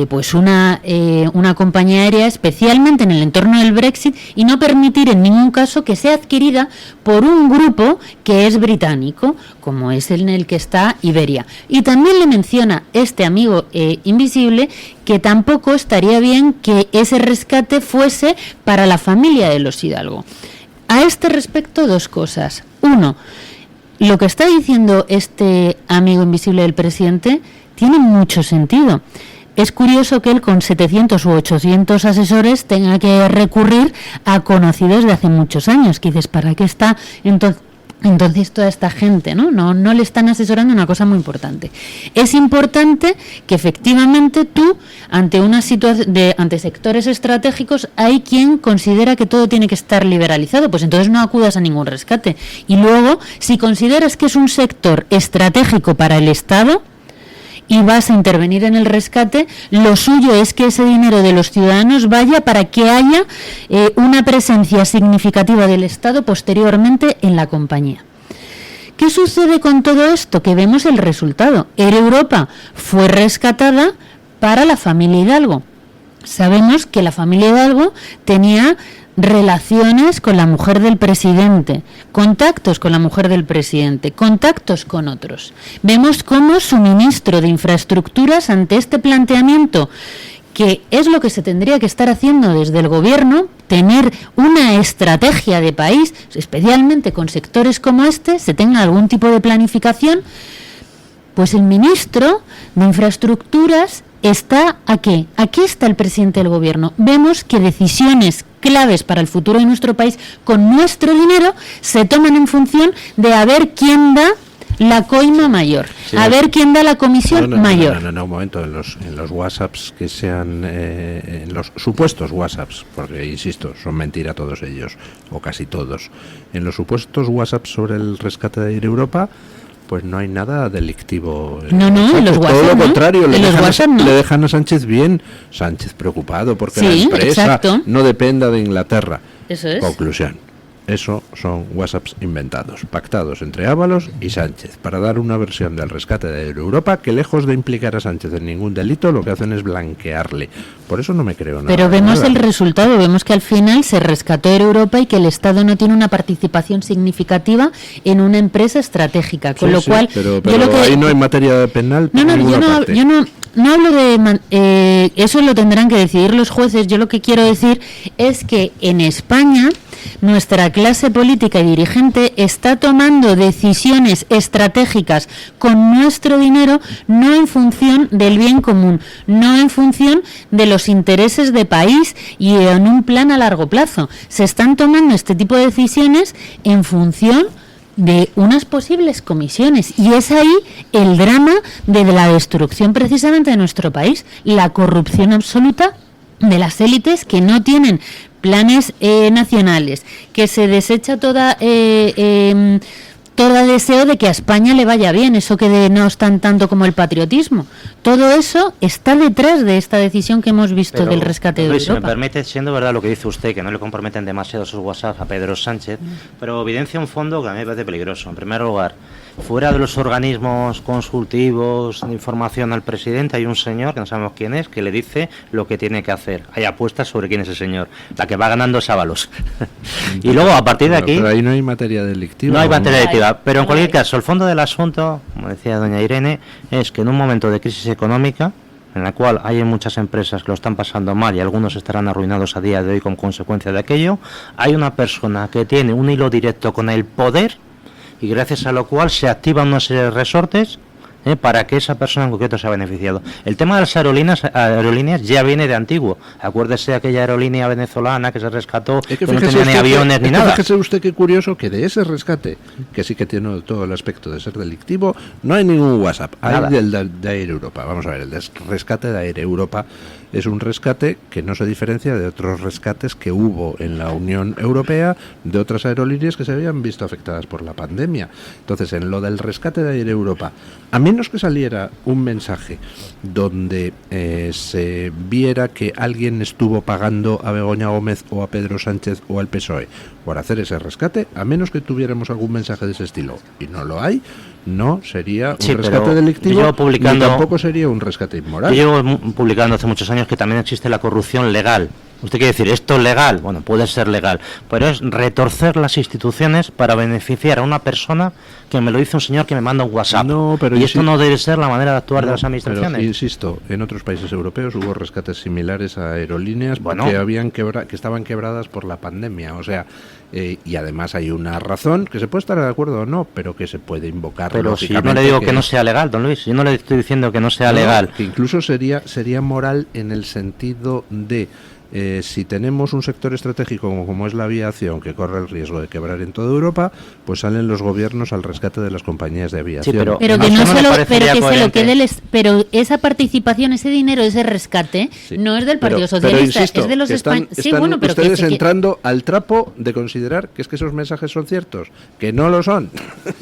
pues una compañía aérea, especialmente en el entorno del Brexit, y no permitir en ningún caso que sea adquirida por un grupo que es británico, como es en el que está Iberia. Y también le menciona este amigo invisible que tampoco estaría bien que ese rescate fuese para la familia de los Hidalgo. A este respecto, dos cosas. Uno, lo que está diciendo este amigo invisible del presidente tiene mucho sentido. Es curioso que él, con 700 u 800 asesores, tenga que recurrir a conocidos de hace muchos años. Que dices, ¿para qué está entonces toda esta gente? No le están asesorando una cosa muy importante. Es importante que efectivamente tú, ante una situación ante sectores estratégicos, hay quien considera que todo tiene que estar liberalizado, pues entonces no acudas a ningún rescate. Y luego, si consideras que es un sector estratégico para el Estado y vas a intervenir en el rescate, lo suyo es que ese dinero de los ciudadanos vaya para que haya una presencia significativa del Estado posteriormente en la compañía. ¿Qué sucede con todo esto? Que vemos el resultado. Air Europa fue rescatada para la familia Hidalgo. Sabemos que la familia Hidalgo tenía relaciones con la mujer del presidente, contactos con la mujer del presidente, contactos con otros. Vemos cómo su ministro de Infraestructuras, ante este planteamiento, que es lo que se tendría que estar haciendo desde el gobierno, tener una estrategia de país, especialmente con sectores como este, se tenga algún tipo de planificación, pues el ministro de Infraestructuras está aquí. Aquí está el presidente del gobierno. Vemos que decisiones claves para el futuro de nuestro país con nuestro dinero se toman en función de a ver quién da la coima mayor, sí, a ver quién da la comisión mayor. No, un momento, en los WhatsApps que sean, en los supuestos WhatsApps, porque insisto, son mentira todos ellos, o casi todos, en los supuestos WhatsApps sobre el rescate de Air Europa, pues no hay nada delictivo. No, en los WhatsApp, todo lo contrario, no. Le dejan a Sánchez bien, Sánchez preocupado porque sí, la empresa exacto. no dependa de Inglaterra. Eso es. Conclusión. Eso son WhatsApps inventados, pactados entre Ábalos y Sánchez, para dar una versión del rescate de Air Europa que, lejos de implicar a Sánchez en ningún delito, lo que hacen es blanquearle. Por eso no me creo nada. Pero vemos el resultado, vemos que al final se rescató Air Europa y que el Estado no tiene una participación significativa en una empresa estratégica, con lo cual... Pero ahí no hay materia penal. Yo no hablo de... eso lo tendrán que decidir los jueces. Yo lo que quiero decir es que en España nuestra clase política y dirigente está tomando decisiones estratégicas con nuestro dinero, no en función del bien común, no en función de los intereses de país y en un plan a largo plazo. Se están tomando este tipo de decisiones en función de unas posibles comisiones, y es ahí el drama de la destrucción precisamente de nuestro país, la corrupción absoluta de las élites que no tienen planes nacionales, que se desecha toda deseo de que a España le vaya bien, eso que denostan tanto como el patriotismo. Todo eso está detrás de esta decisión que hemos visto del rescate de Luis, Europa. Si me permite, siendo verdad lo que dice usted, que no le comprometen demasiado sus WhatsApp a Pedro Sánchez, pero evidencia un fondo que a mí me parece peligroso. En primer lugar, fuera de los organismos consultivos de información al presidente, hay un señor, que no sabemos quién es, que le dice lo que tiene que hacer. Hay apuestas sobre quién es ese señor. La que va ganando es Ábalos. Y luego, a partir de aquí... Pero ahí no hay materia delictiva. No hay materia delictiva, pero en cualquier caso, el fondo del asunto, como decía doña Irene, es que en un momento de crisis económica, en la cual hay muchas empresas que lo están pasando mal y algunos estarán arruinados a día de hoy como consecuencia de aquello, hay una persona que tiene un hilo directo con el poder y gracias a lo cual se activan una serie de resortes para que esa persona en concreto sea beneficiado. El tema de las aerolíneas ya viene de antiguo. Acuérdese de aquella aerolínea venezolana que se rescató, que no tenía ni aviones ni nada. Fíjese usted qué curioso que de ese rescate, que sí que tiene todo el aspecto de ser delictivo, no hay ningún WhatsApp. Nada. Hay del de Air Europa. Vamos a ver, el rescate de Air Europa es un rescate que no se diferencia de otros rescates que hubo en la Unión Europea de otras aerolíneas que se habían visto afectadas por la pandemia. Entonces, en lo del rescate de Air Europa, a menos que saliera un mensaje donde se viera que alguien estuvo pagando a Begoña Gómez o a Pedro Sánchez o al PSOE por hacer ese rescate, a menos que tuviéramos algún mensaje de ese estilo, y no lo hay, no sería un rescate delictivo, ni tampoco sería un rescate inmoral. Yo llevo publicando hace muchos años que también existe la corrupción legal. ¿Usted quiere decir esto es legal? Bueno, puede ser legal, pero es retorcer las instituciones para beneficiar a una persona que me lo dice un señor que me manda un WhatsApp. No, pero y esto no debe ser la manera de actuar de las administraciones. Pero, insisto, en otros países europeos hubo rescates similares a aerolíneas que estaban quebradas por la pandemia. O sea, y además hay una razón que se puede estar de acuerdo o no, pero que se puede invocar. Pero si yo no le digo que no sea legal, don Luis, yo no le estoy diciendo que no sea legal. Que incluso sería moral en el sentido de si tenemos un sector estratégico como es la aviación, que corre el riesgo de quebrar en toda Europa, pues salen los gobiernos al rescate de las compañías de aviación. Sí, pero que no solo, pero esa participación, ese dinero, ese rescate, no es del Partido Socialista, insisto, es de los españoles. Sí, bueno, pero ustedes entrando al trapo de considerar que es que esos mensajes son ciertos, que no lo son.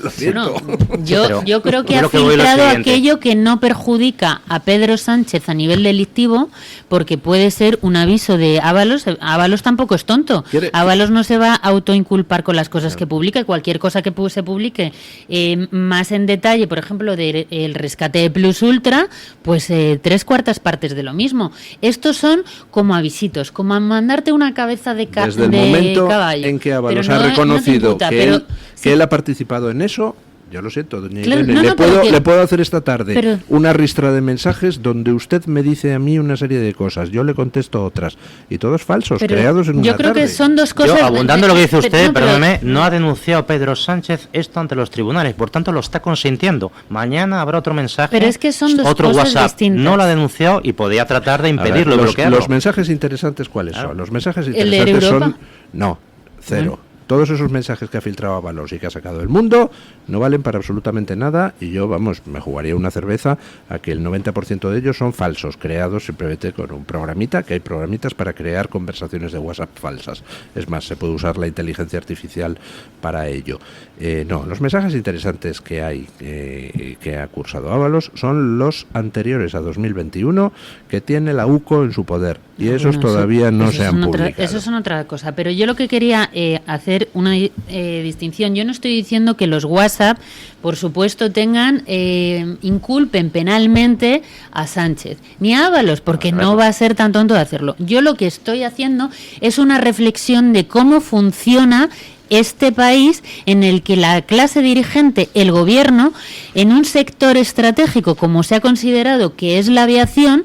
Lo siento. Bueno, yo creo que ha filtrado aquello que no perjudica a Pedro Sánchez a nivel delictivo, porque puede ser un aviso de Ábalos. Ábalos tampoco es tonto. Ábalos no se va a autoinculpar con las cosas que publica, y cualquier cosa que se publique más en detalle, por ejemplo, del rescate de Plus Ultra, pues 3/4 partes de lo mismo. Estos son como avisitos, como a mandarte una cabeza de caballo. Desde el momento en que Ábalos ha reconocido que él ha participado en eso, yo lo siento, doña Irene, le puedo hacer esta tarde una ristra de mensajes donde usted me dice a mí una serie de cosas, yo le contesto otras, y todos falsos, creados en una tarde. Yo creo que son dos cosas... Yo, abundando lo que dice usted, perdóneme, no ha denunciado Pedro Sánchez esto ante los tribunales, por tanto lo está consintiendo. Mañana habrá otro mensaje, pero es que son dos otro cosas WhatsApp, distintas. No lo ha denunciado y podría tratar de impedirlo, bloquearlo. Los mensajes interesantes, ¿cuáles son? Los mensajes interesantes son... No, cero. Todos esos mensajes que ha filtrado Ábalos y que ha sacado El Mundo no valen para absolutamente nada, y yo, me jugaría una cerveza a que el 90% de ellos son falsos, creados simplemente con un programita, que hay programitas para crear conversaciones de WhatsApp falsas. Es más, se puede usar la inteligencia artificial para ello. No, los mensajes interesantes que hay, que ha cursado Ábalos, son los anteriores a 2021, que tiene la UCO en su poder, y esos todavía no se han publicado. Eso es otra cosa, pero yo lo que quería hacer una distinción. Yo no estoy diciendo que los WhatsApp, por supuesto, inculpen penalmente a Sánchez ni a Ábalos, porque no va a ser tan tonto de hacerlo. Yo lo que estoy haciendo es una reflexión de cómo funciona este país, en el que la clase dirigente, el gobierno, en un sector estratégico como se ha considerado que es la aviación,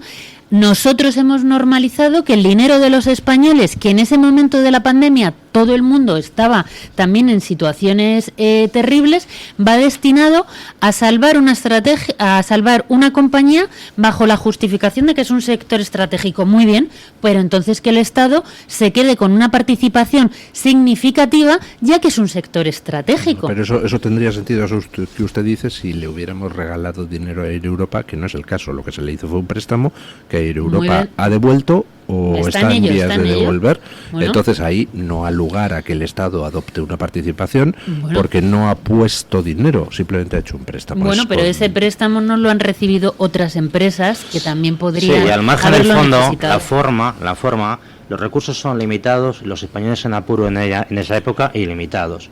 nosotros hemos normalizado que el dinero de los españoles, que en ese momento de la pandemia todo el mundo estaba también en situaciones terribles, va destinado a salvar una estrategia, a salvar una compañía bajo la justificación de que es un sector estratégico. Muy bien, pero entonces que el Estado se quede con una participación significativa, ya que es un sector estratégico. Pero eso tendría sentido, eso que usted dice, si le hubiéramos regalado dinero a Air Europa, que no es el caso. Lo que se le hizo fue un préstamo que Air Europa ha devuelto o está en vías de devolver, entonces ahí no ha lugar a que el Estado adopte una participación porque no ha puesto dinero, simplemente ha hecho un préstamo. Bueno, pero ese préstamo no lo han recibido otras empresas que también podrían. Sí, y al margen del fondo, necesitado. la forma, los recursos son limitados, los españoles en apuro en esa época ilimitados.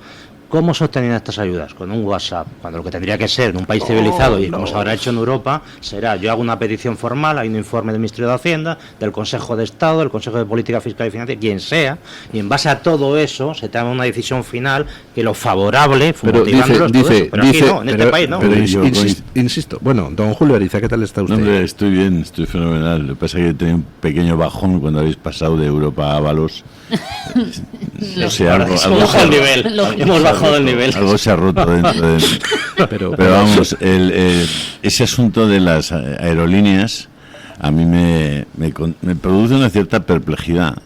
¿Cómo se obtenían estas ayudas? Con un WhatsApp, cuando lo que tendría que ser en un país civilizado y como se habrá hecho en Europa, será yo hago una petición formal, hay un informe del Ministerio de Hacienda, del Consejo de Estado, del Consejo de Política Fiscal y Financiera, quien sea, y en base a todo eso se toma una decisión final que lo favorable, motivándolos todo eso. Pero aquí no, en este país no. Pero insisto, bueno, don Julio Ariza, ¿qué tal está usted? No, hombre, estoy bien, estoy fenomenal. Lo que pasa es que tenía un pequeño bajón cuando habéis pasado de Europa a Ábalos. No sé, hemos bajado el nivel. Algo se ha roto dentro de mí. Pero vamos, ese asunto de las aerolíneas a mí me produce una cierta perplejidad,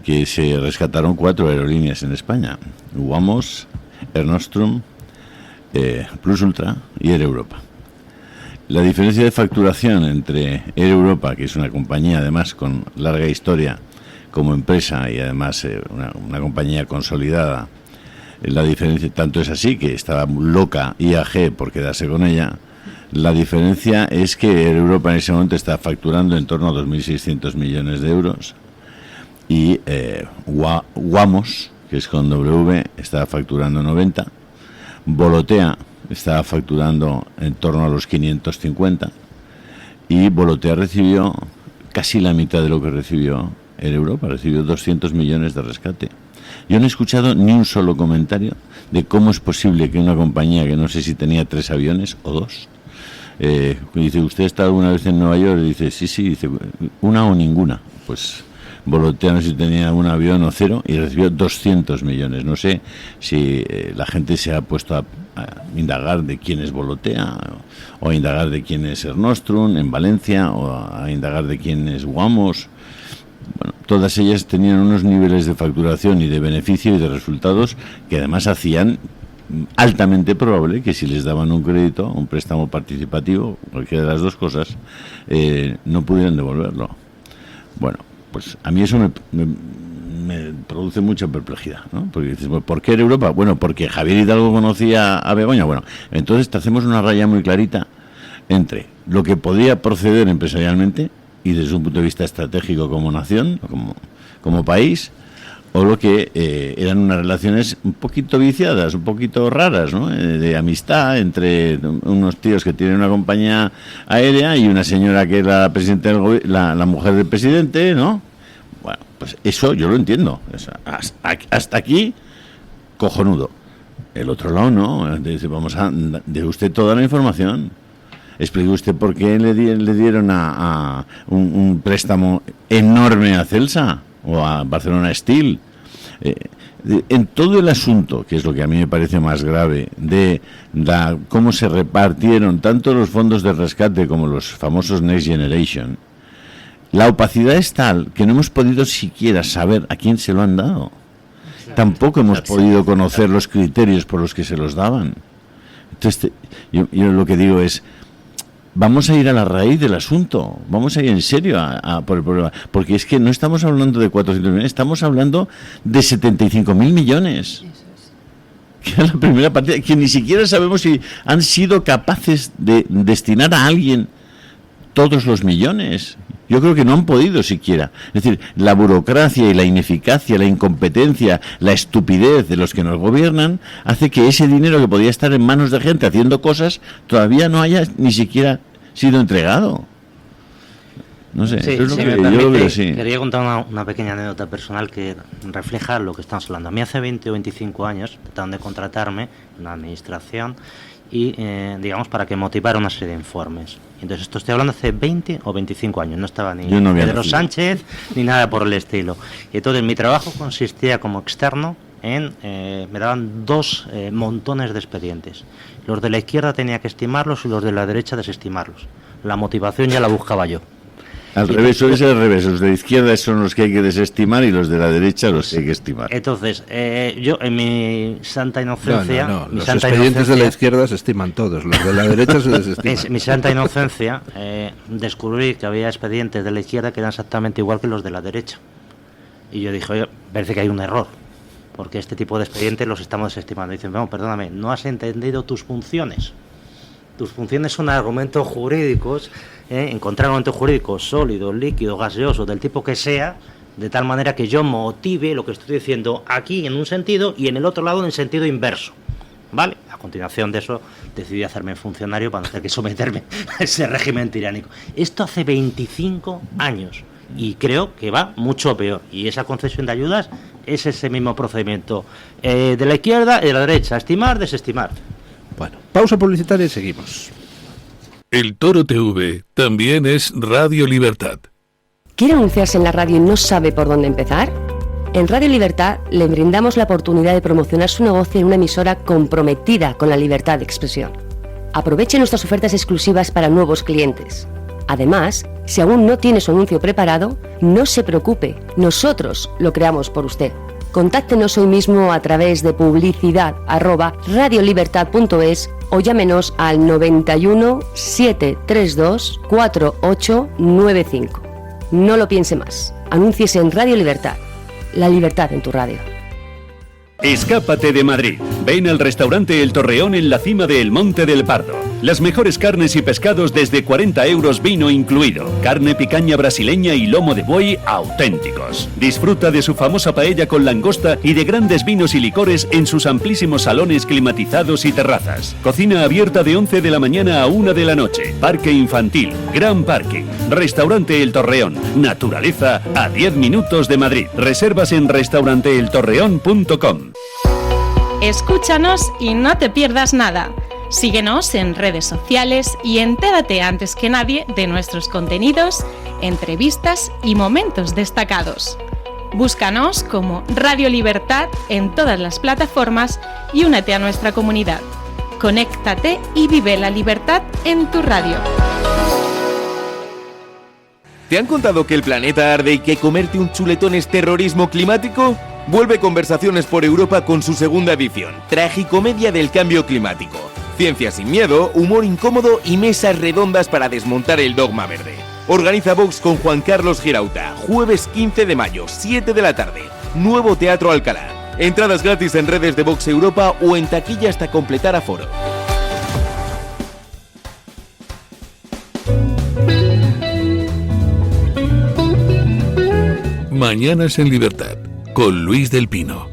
que se rescataron 4 aerolíneas en España: Wamos, Air Nostrum, Plus Ultra y Air Europa. La diferencia de facturación entre Air Europa, que es una compañía además con larga historia como empresa y además una compañía consolidada, la diferencia tanto es así que estaba loca IAG por quedarse con ella. La diferencia es que Air Europa en ese momento está facturando en torno a 2.600 millones de euros y Wamos, que es con W, está facturando 90. Volotea estaba facturando en torno a los 550 y Volotea recibió casi la mitad de lo que recibió Air Europa, recibió 200 millones de rescate. Yo no he escuchado ni un solo comentario de cómo es posible que una compañía que no sé si tenía 3 aviones o 2, dice, ¿usted está alguna vez en Nueva York? Y dice, sí, dice, una o ninguna. Pues Volotea no sé si tenía un avión o 0 y recibió 200 millones. No sé si la gente se ha puesto a indagar de quién es Volotea o a indagar de quién es Air Nostrum en Valencia o a indagar de quién es Wamos. Bueno, todas ellas tenían unos niveles de facturación y de beneficio y de resultados que además hacían altamente probable que si les daban un crédito, un préstamo participativo, cualquiera de las dos cosas, no pudieran devolverlo. Bueno, pues a mí eso me produce mucha perplejidad, ¿no? Porque dices, ¿por qué era Europa? Bueno, porque Javier Hidalgo conocía a Begoña. Bueno, entonces te hacemos una raya muy clarita entre lo que podía proceder empresarialmente y desde un punto de vista estratégico como nación, como país, o lo que eran unas relaciones un poquito viciadas, un poquito raras, ¿no? De amistad entre unos tíos que tienen una compañía aérea y una señora que era la presidenta la mujer del presidente, ¿no? Bueno, pues eso yo lo entiendo. Hasta aquí, cojonudo. El otro lado no. Dice, vamos a de usted toda la información. Explique usted por qué le dieron a un préstamo enorme a Celsa o a Barcelona Steel. En todo el asunto, que es lo que a mí me parece más grave, de cómo se repartieron tanto los fondos de rescate como los famosos Next Generation, la opacidad es tal que no hemos podido siquiera saber a quién se lo han dado. Tampoco hemos podido conocer los criterios por los que se los daban. Entonces, yo lo que digo es, vamos a ir a la raíz del asunto, vamos a ir en serio por el problema, porque es que no estamos hablando de 400 millones, estamos hablando de 75.000 millones. Que es la primera partida, que ni siquiera sabemos si han sido capaces de destinar a alguien todos los millones. Yo creo que no han podido siquiera. Es decir, la burocracia y la ineficacia, la incompetencia, la estupidez de los que nos gobiernan hace que ese dinero que podía estar en manos de gente haciendo cosas todavía no haya ni siquiera sido entregado. No sé, sí, eso es lo si que me yo permite, lo veo así. Quería contar una pequeña anécdota personal que refleja lo que estamos hablando. A mí hace 20 o 25 años trataron de contratarme en la administración y, digamos, para que motivara una serie de informes. Entonces, esto estoy hablando hace 20 o 25 años, no estaba ni Pedro Sánchez ni nada por el estilo. Y entonces mi trabajo consistía como externo en, me daban 2 montones de expedientes. Los de la izquierda tenía que estimarlos y los de la derecha desestimarlos. La motivación ya la buscaba yo. Al revés, suele ser al revés. Los de la izquierda son los que hay que desestimar y los de la derecha los que hay que estimar. Entonces, yo en mi santa inocencia... No. Los expedientes de la izquierda se estiman todos, los de la derecha se desestiman. En mi santa inocencia descubrí que había expedientes de la izquierda que eran exactamente igual que los de la derecha. Y yo dije, oye, parece que hay un error, porque este tipo de expedientes los estamos desestimando. Y dicen, no, perdóname, no has entendido tus funciones. Tus funciones son argumentos jurídicos, encontrar argumentos jurídicos sólidos, líquidos, gaseosos, del tipo que sea, de tal manera que yo motive lo que estoy diciendo aquí en un sentido y en el otro lado en el sentido inverso. ¿Vale? A continuación de eso decidí hacerme funcionario para no tener que someterme a ese régimen tiránico. Esto hace 25 años y creo que va mucho peor. Y esa concesión de ayudas es ese mismo procedimiento de la izquierda y de la derecha, estimar, desestimar. Bueno, pausa publicitaria y seguimos. El Toro TV también es Radio Libertad. ¿Quiere anunciarse en la radio y no sabe por dónde empezar? En Radio Libertad le brindamos la oportunidad de promocionar su negocio en una emisora comprometida con la libertad de expresión. Aproveche nuestras ofertas exclusivas para nuevos clientes. Además, si aún no tiene su anuncio preparado, no se preocupe, nosotros lo creamos por usted. Contáctenos hoy mismo a través de publicidad@radiolibertad.es o llámenos al 91 732 4895. No lo piense más. Anúnciese en Radio Libertad. La libertad en tu radio. Escápate de Madrid. Ven al restaurante El Torreón en la cima del Monte del Pardo. Las mejores carnes y pescados desde 40 euros, vino incluido. Carne picaña brasileña y lomo de buey auténticos. Disfruta de su famosa paella con langosta y de grandes vinos y licores en sus amplísimos salones climatizados y terrazas. Cocina abierta de 11 de la mañana a 1 de la noche. Parque infantil, gran parking. Restaurante El Torreón. Naturaleza a 10 minutos de Madrid. Reservas en restauranteeltorreón.com. Escúchanos y no te pierdas nada. Síguenos en redes sociales y entérate antes que nadie de nuestros contenidos, entrevistas y momentos destacados. Búscanos como Radio Libertad en todas las plataformas y únete a nuestra comunidad. Conéctate y vive la libertad en tu radio. ¿Te han contado que el planeta arde y que comerte un chuletón es terrorismo climático? Vuelve Conversaciones por Europa con su segunda edición, Tragicomedia del Cambio Climático. Ciencia sin miedo, humor incómodo y mesas redondas para desmontar el dogma verde. Organiza Vox con Juan Carlos Girauta, jueves 15 de mayo, 7 de la tarde. Nuevo Teatro Alcalá. Entradas gratis en redes de Vox Europa o en taquilla hasta completar aforo. Mañanas en Libertad, con Luis del Pino.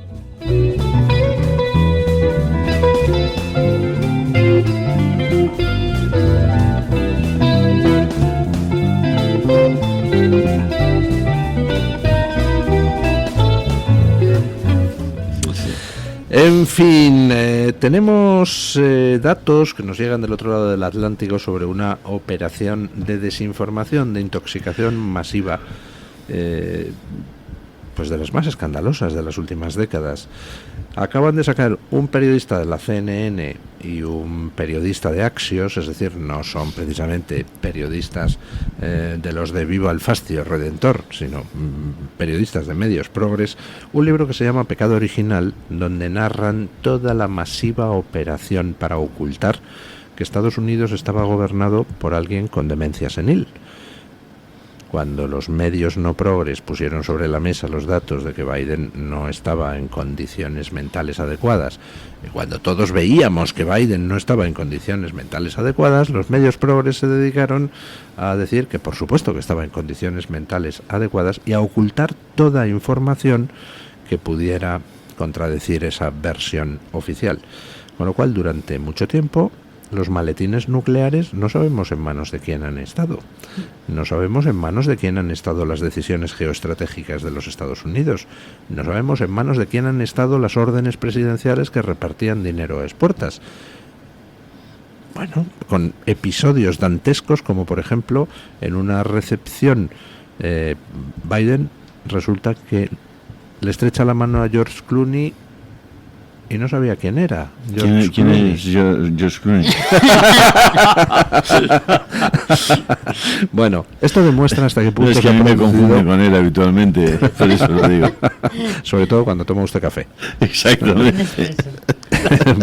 En fin, tenemos datos que nos llegan del otro lado del Atlántico sobre una operación de desinformación, de intoxicación masiva, pues de las más escandalosas de las últimas décadas. Acaban de sacar un periodista de la CNN y un periodista de Axios, es decir, no son precisamente periodistas de los de Viva el Fascio Redentor, sino periodistas de medios progres, un libro que se llama Pecado Original, donde narran toda la masiva operación para ocultar que Estados Unidos estaba gobernado por alguien con demencia senil. Cuando los medios no progres pusieron sobre la mesa los datos de que Biden no estaba en condiciones mentales adecuadas, y cuando todos veíamos que Biden no estaba en condiciones mentales adecuadas, los medios progres se dedicaron a decir que por supuesto que estaba en condiciones mentales adecuadas y a ocultar toda información que pudiera contradecir esa versión oficial. Con lo cual, durante mucho tiempo, los maletines nucleares no sabemos en manos de quién han estado. No sabemos en manos de quién han estado las decisiones geoestratégicas de los Estados Unidos. No sabemos en manos de quién han estado las órdenes presidenciales que repartían dinero a expuertas. Bueno, con episodios dantescos como, por ejemplo, en una recepción, Biden resulta que le estrecha la mano a George Clooney y no sabía quién era. ¿Quién es George Clooney? Bueno, esto demuestra hasta qué punto no, es que a mí me confunde con él habitualmente, por eso lo digo. Sobre todo cuando toma usted café. Exactamente.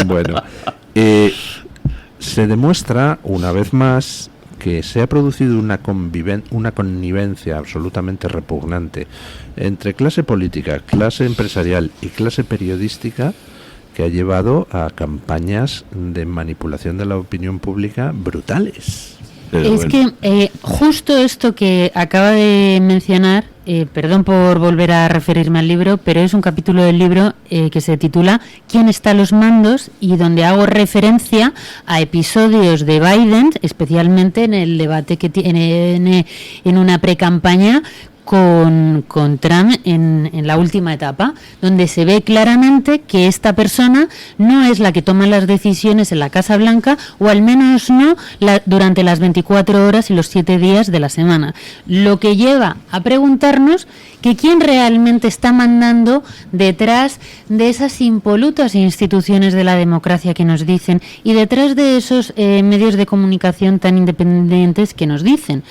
Bueno, se demuestra una vez más que se ha producido una connivencia absolutamente repugnante entre clase política, clase empresarial y clase periodística, que ha llevado a campañas de manipulación de la opinión pública brutales. Pero que justo esto que acaba de mencionar, perdón por volver a referirme al libro, pero es un capítulo del libro que se titula ¿Quién está a los mandos?, y donde hago referencia a episodios de Biden, especialmente en el debate que tiene en una precampaña con Trump en la última etapa, donde se ve claramente que esta persona no es la que toma las decisiones en la Casa Blanca, o al menos no durante las 24 horas y los 7 días de la semana. Lo que lleva a preguntarnos que quién realmente está mandando detrás de esas impolutas instituciones de la democracia que nos dicen, y detrás de esos medios de comunicación tan independientes que nos dicen.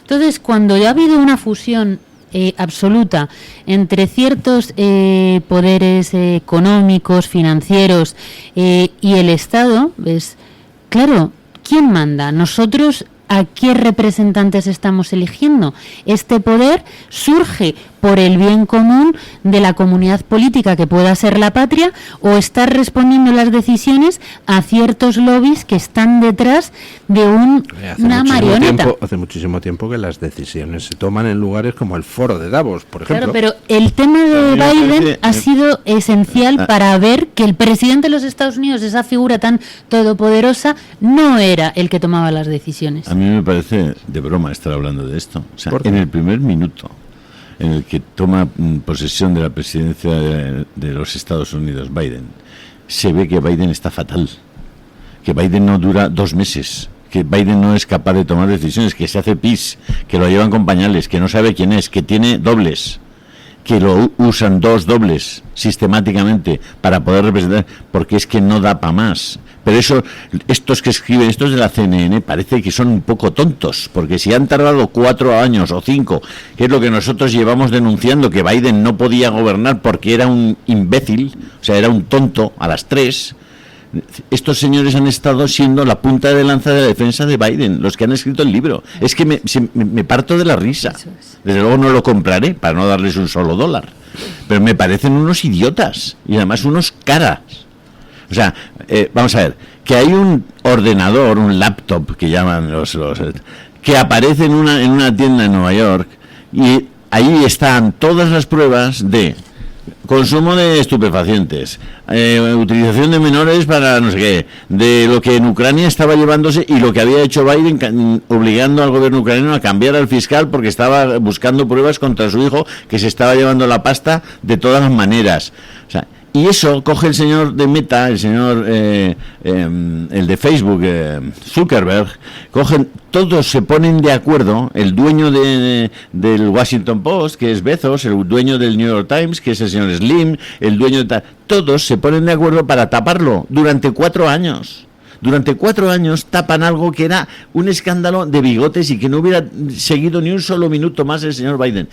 Entonces, cuando ya ha habido una fusión absoluta entre ciertos poderes económicos, financieros y el Estado, pues, claro, ¿quién manda? ¿Nosotros a qué representantes estamos eligiendo? Este poder surge por el bien común de la comunidad política que pueda ser la patria, o está respondiendo las decisiones a ciertos lobbies que están detrás de una marioneta. Hace muchísimo tiempo que las decisiones se toman en lugares como el Foro de Davos, por ejemplo. Claro, pero el tema de Biden ha sido esencial para ver que el presidente de los Estados Unidos, esa figura tan todopoderosa, no era el que tomaba las decisiones. A mí me parece de broma estar hablando de esto. O sea, en el primer minuto en el que toma posesión de la presidencia de los Estados Unidos Biden, se ve que Biden está fatal, que Biden no dura 2 meses, que Biden no es capaz de tomar decisiones, que se hace pis, que lo llevan con pañales, que no sabe quién es, que tiene dobles, que lo usan 2 dobles sistemáticamente para poder representar, porque es que no da para más. Pero eso, estos que escriben, estos de la CNN, parece que son un poco tontos, porque si han tardado 4 años o 5, que es lo que nosotros llevamos denunciando, que Biden no podía gobernar porque era un imbécil, o sea, era un tonto a las 3, estos señores han estado siendo la punta de lanza de la defensa de Biden, los que han escrito el libro. Es que me parto de la risa. Desde luego no lo compraré para no darles un solo dólar, pero me parecen unos idiotas y además unos caras. O sea, vamos a ver, que hay un ordenador, un laptop que llaman los que aparece en una tienda en Nueva York, y ahí están todas las pruebas de consumo de estupefacientes, utilización de menores para no sé qué, de lo que en Ucrania estaba llevándose y lo que había hecho Biden obligando al gobierno ucraniano a cambiar al fiscal porque estaba buscando pruebas contra su hijo, que se estaba llevando la pasta de todas las maneras. O sea, y eso coge el señor de Meta, el señor el de Facebook, Zuckerberg, todos se ponen de acuerdo, el dueño del Washington Post, que es Bezos, el dueño del New York Times, que es el señor Slim, el dueño de todos se ponen de acuerdo para taparlo durante 4 años. Durante 4 años tapan algo que era un escándalo de bigotes y que no hubiera seguido ni un solo minuto más el señor Biden.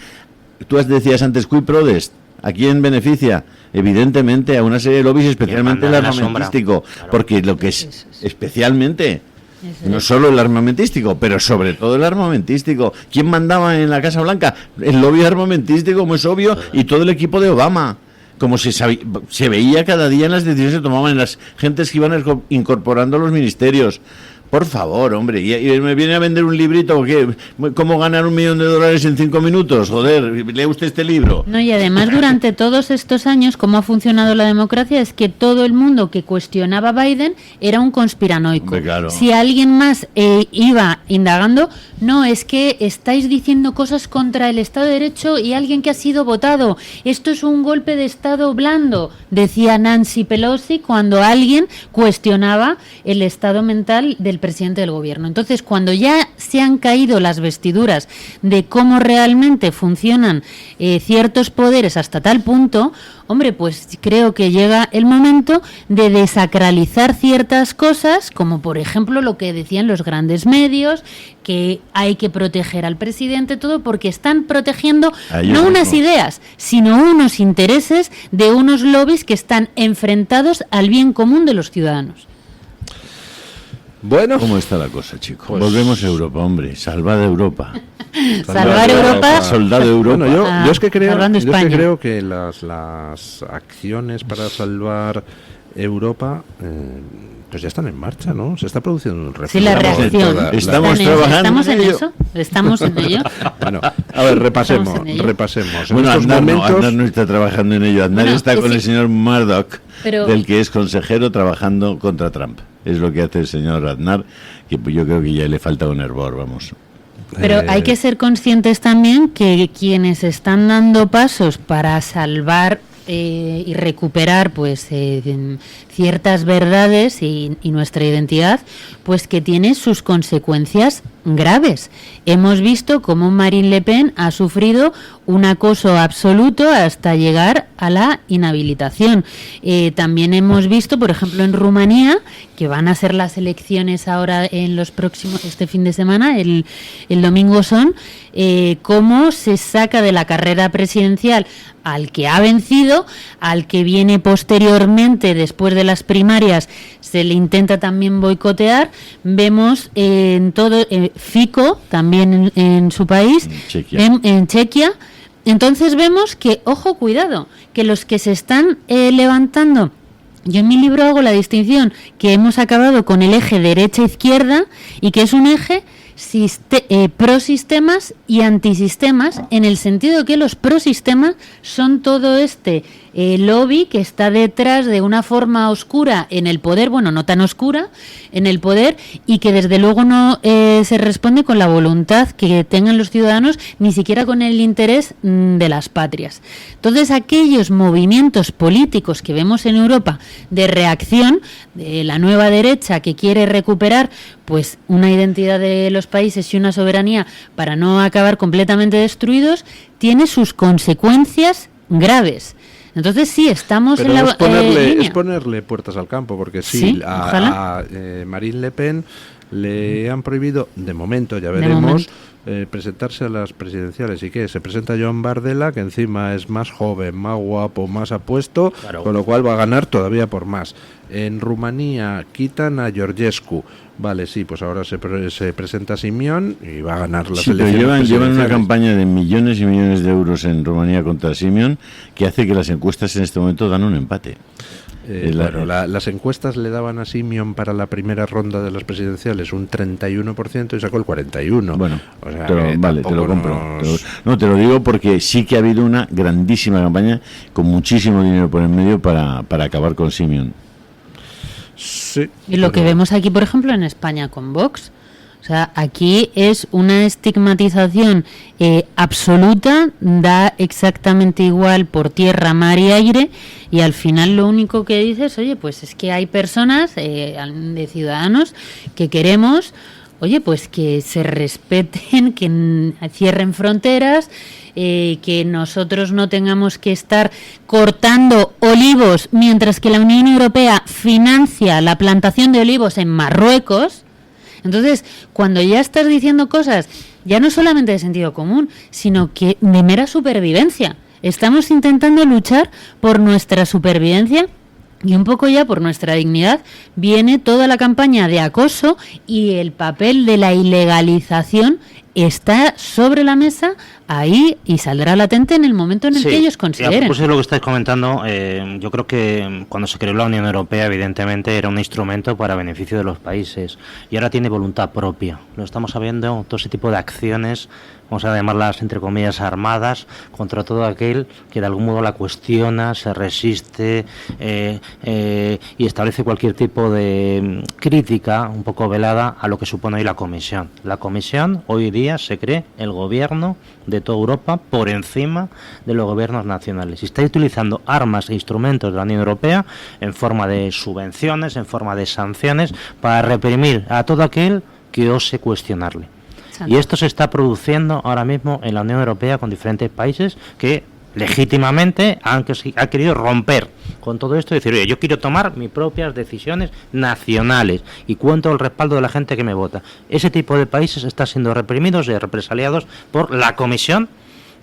Tú decías antes, cui prodest. ¿A quién beneficia? Evidentemente a una serie de lobbies, especialmente el armamentístico, claro. Porque lo que es especialmente, no solo el armamentístico, pero sobre todo el armamentístico. ¿Quién mandaba en la Casa Blanca? El lobby armamentístico, como es obvio, y todo el equipo de Obama. Como se veía cada día en las decisiones que se tomaban, en las gentes que iban incorporando a los ministerios. Por favor, hombre, y me viene a vender un librito, ¿qué? ¿Cómo ganar $1 millón en 5 minutos? Joder, lee usted este libro. No, y además durante todos estos años, cómo ha funcionado la democracia es que todo el mundo que cuestionaba a Biden era un conspiranoico. Claro. Si alguien más iba indagando, no, es que estáis diciendo cosas contra el Estado de Derecho y alguien que ha sido votado. Esto es un golpe de Estado blando, decía Nancy Pelosi cuando alguien cuestionaba el estado mental del presidente del gobierno. Entonces, cuando ya se han caído las vestiduras de cómo realmente funcionan ciertos poderes hasta tal punto, hombre, pues creo que llega el momento de desacralizar ciertas cosas, como por ejemplo lo que decían los grandes medios, que hay que proteger al presidente, todo porque están protegiendo no unas ideas, sino unos intereses de unos lobbies que están enfrentados al bien común de los ciudadanos. Bueno, ¿cómo está la cosa, chicos? Pues volvemos a Europa, hombre. Salvad Europa. Salvar Europa. Soldado Europa. Bueno, yo es que creo que las acciones para salvar Europa pues ya están en marcha, ¿no? Se está produciendo un referéndum. Sí, la reacción. Estamos trabajando. ¿Estamos en eso? ¿Estamos en ello? Bueno, a ver, repasemos. Bueno, Aznar no está trabajando en ello. Aznar está con el señor Murdoch, del que es consejero, trabajando contra Trump. Es lo que hace el señor Aznar, que yo creo que ya le falta un hervor, vamos. Pero hay que ser conscientes también que quienes están dando pasos para salvar y recuperar pues ciertas verdades y nuestra identidad, pues que tiene sus consecuencias graves. Hemos visto cómo Marine Le Pen ha sufrido un acoso absoluto hasta llegar a la inhabilitación. También hemos visto, por ejemplo, en Rumanía, que van a ser las elecciones ahora en los próximos, este fin de semana, el domingo son, cómo se saca de la carrera presidencial al que ha vencido, al que viene posteriormente, después de las primarias, se le intenta también boicotear. Vemos en todo, Fico, también en su país, en Chequia. Entonces vemos que, ojo, cuidado, que los que se están levantando, yo en mi libro hago la distinción que hemos acabado con el eje derecha-izquierda y que es un eje prosistemas y antisistemas, en el sentido que los prosistemas son todo este lobby que está detrás de una forma oscura en el poder, bueno, no tan oscura en el poder, y que desde luego no se responde con la voluntad que tengan los ciudadanos, ni siquiera con el interés de las patrias. Entonces, aquellos movimientos políticos que vemos en Europa de reacción de la nueva derecha que quiere recuperar pues una identidad de los países y una soberanía para no acabar completamente destruidos, tiene sus consecuencias graves. Entonces sí, estamos pero en la línea. Es ponerle puertas al campo, porque sí, a Marine Le Pen le han prohibido, de momento, ya veremos, presentarse a las presidenciales. ¿Y qué? Se presenta Joan Bardella, que encima es más joven, más guapo, más apuesto, claro, con lo cual va a ganar todavía por más. En Rumanía quitan a Georgescu. Vale, sí, pues ahora se presenta Simión y va a ganar las elecciones. Pero llevan una campaña de millones y millones de euros en Rumanía contra Simión, que hace que las encuestas en este momento dan un empate. Las encuestas le daban a Simión para la primera ronda de las presidenciales un 31% y sacó el 41%. Bueno, o sea, vale, te lo compro. Te lo digo porque sí que ha habido una grandísima campaña con muchísimo dinero por en medio para acabar con Simión. Sí, y lo que vemos aquí, por ejemplo, en España con Vox, o sea, aquí es una estigmatización absoluta, da exactamente igual por tierra, mar y aire, y al final lo único que dices, oye, pues es que hay personas, de ciudadanos, que queremos, oye, pues que se respeten, que cierren fronteras, que nosotros no tengamos que estar cortando olivos mientras que la Unión Europea financia la plantación de olivos en Marruecos. Entonces, cuando ya estás diciendo cosas, ya no solamente de sentido común, sino que de mera supervivencia. Estamos intentando luchar por nuestra supervivencia y un poco ya por nuestra dignidad. Viene toda la campaña de acoso y el papel de la ilegalización está sobre la mesa ahí y saldrá latente en el momento en el que ellos consideren. Pues es lo que estáis comentando. Yo creo que cuando se creó la Unión Europea, evidentemente era un instrumento para beneficio de los países y ahora tiene voluntad propia. Lo estamos sabiendo, todo ese tipo de acciones, vamos a llamarlas entre comillas armadas, contra todo aquel que de algún modo la cuestiona, se resiste y establece cualquier tipo de crítica un poco velada a lo que supone hoy la Comisión. La Comisión hoy día se cree el gobierno de de toda Europa por encima de los gobiernos nacionales. Y está utilizando armas e instrumentos de la Unión Europea en forma de subvenciones, en forma de sanciones, para reprimir a todo aquel que ose cuestionarle. Y esto se está produciendo ahora mismo en la Unión Europea con diferentes países que legítimamente han querido romper con todo esto y decir, oye, yo quiero tomar mis propias decisiones nacionales y cuento el respaldo de la gente que me vota. Ese tipo de países están siendo reprimidos y represaliados por la Comisión,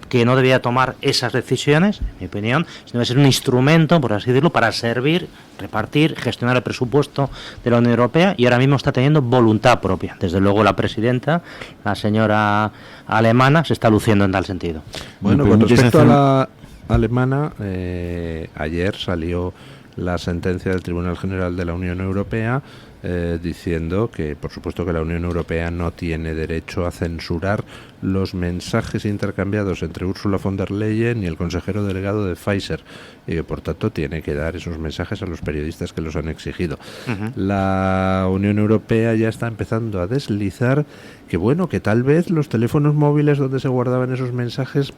que no debía tomar esas decisiones, en mi opinión, sino debe ser un instrumento, por así decirlo, para servir, repartir, gestionar el presupuesto de la Unión Europea, y ahora mismo está teniendo voluntad propia. Desde luego la presidenta, la señora alemana, se está luciendo en tal sentido. Bueno, con respecto a la alemana, ayer salió la sentencia del Tribunal General de la Unión Europea diciendo que, por supuesto, que la Unión Europea no tiene derecho a censurar los mensajes intercambiados entre Ursula von der Leyen y el consejero delegado de Pfizer, y que, por tanto, tiene que dar esos mensajes a los periodistas que los han exigido. La Unión Europea ya está empezando a deslizar que, bueno, que tal vez los teléfonos móviles donde se guardaban esos mensajes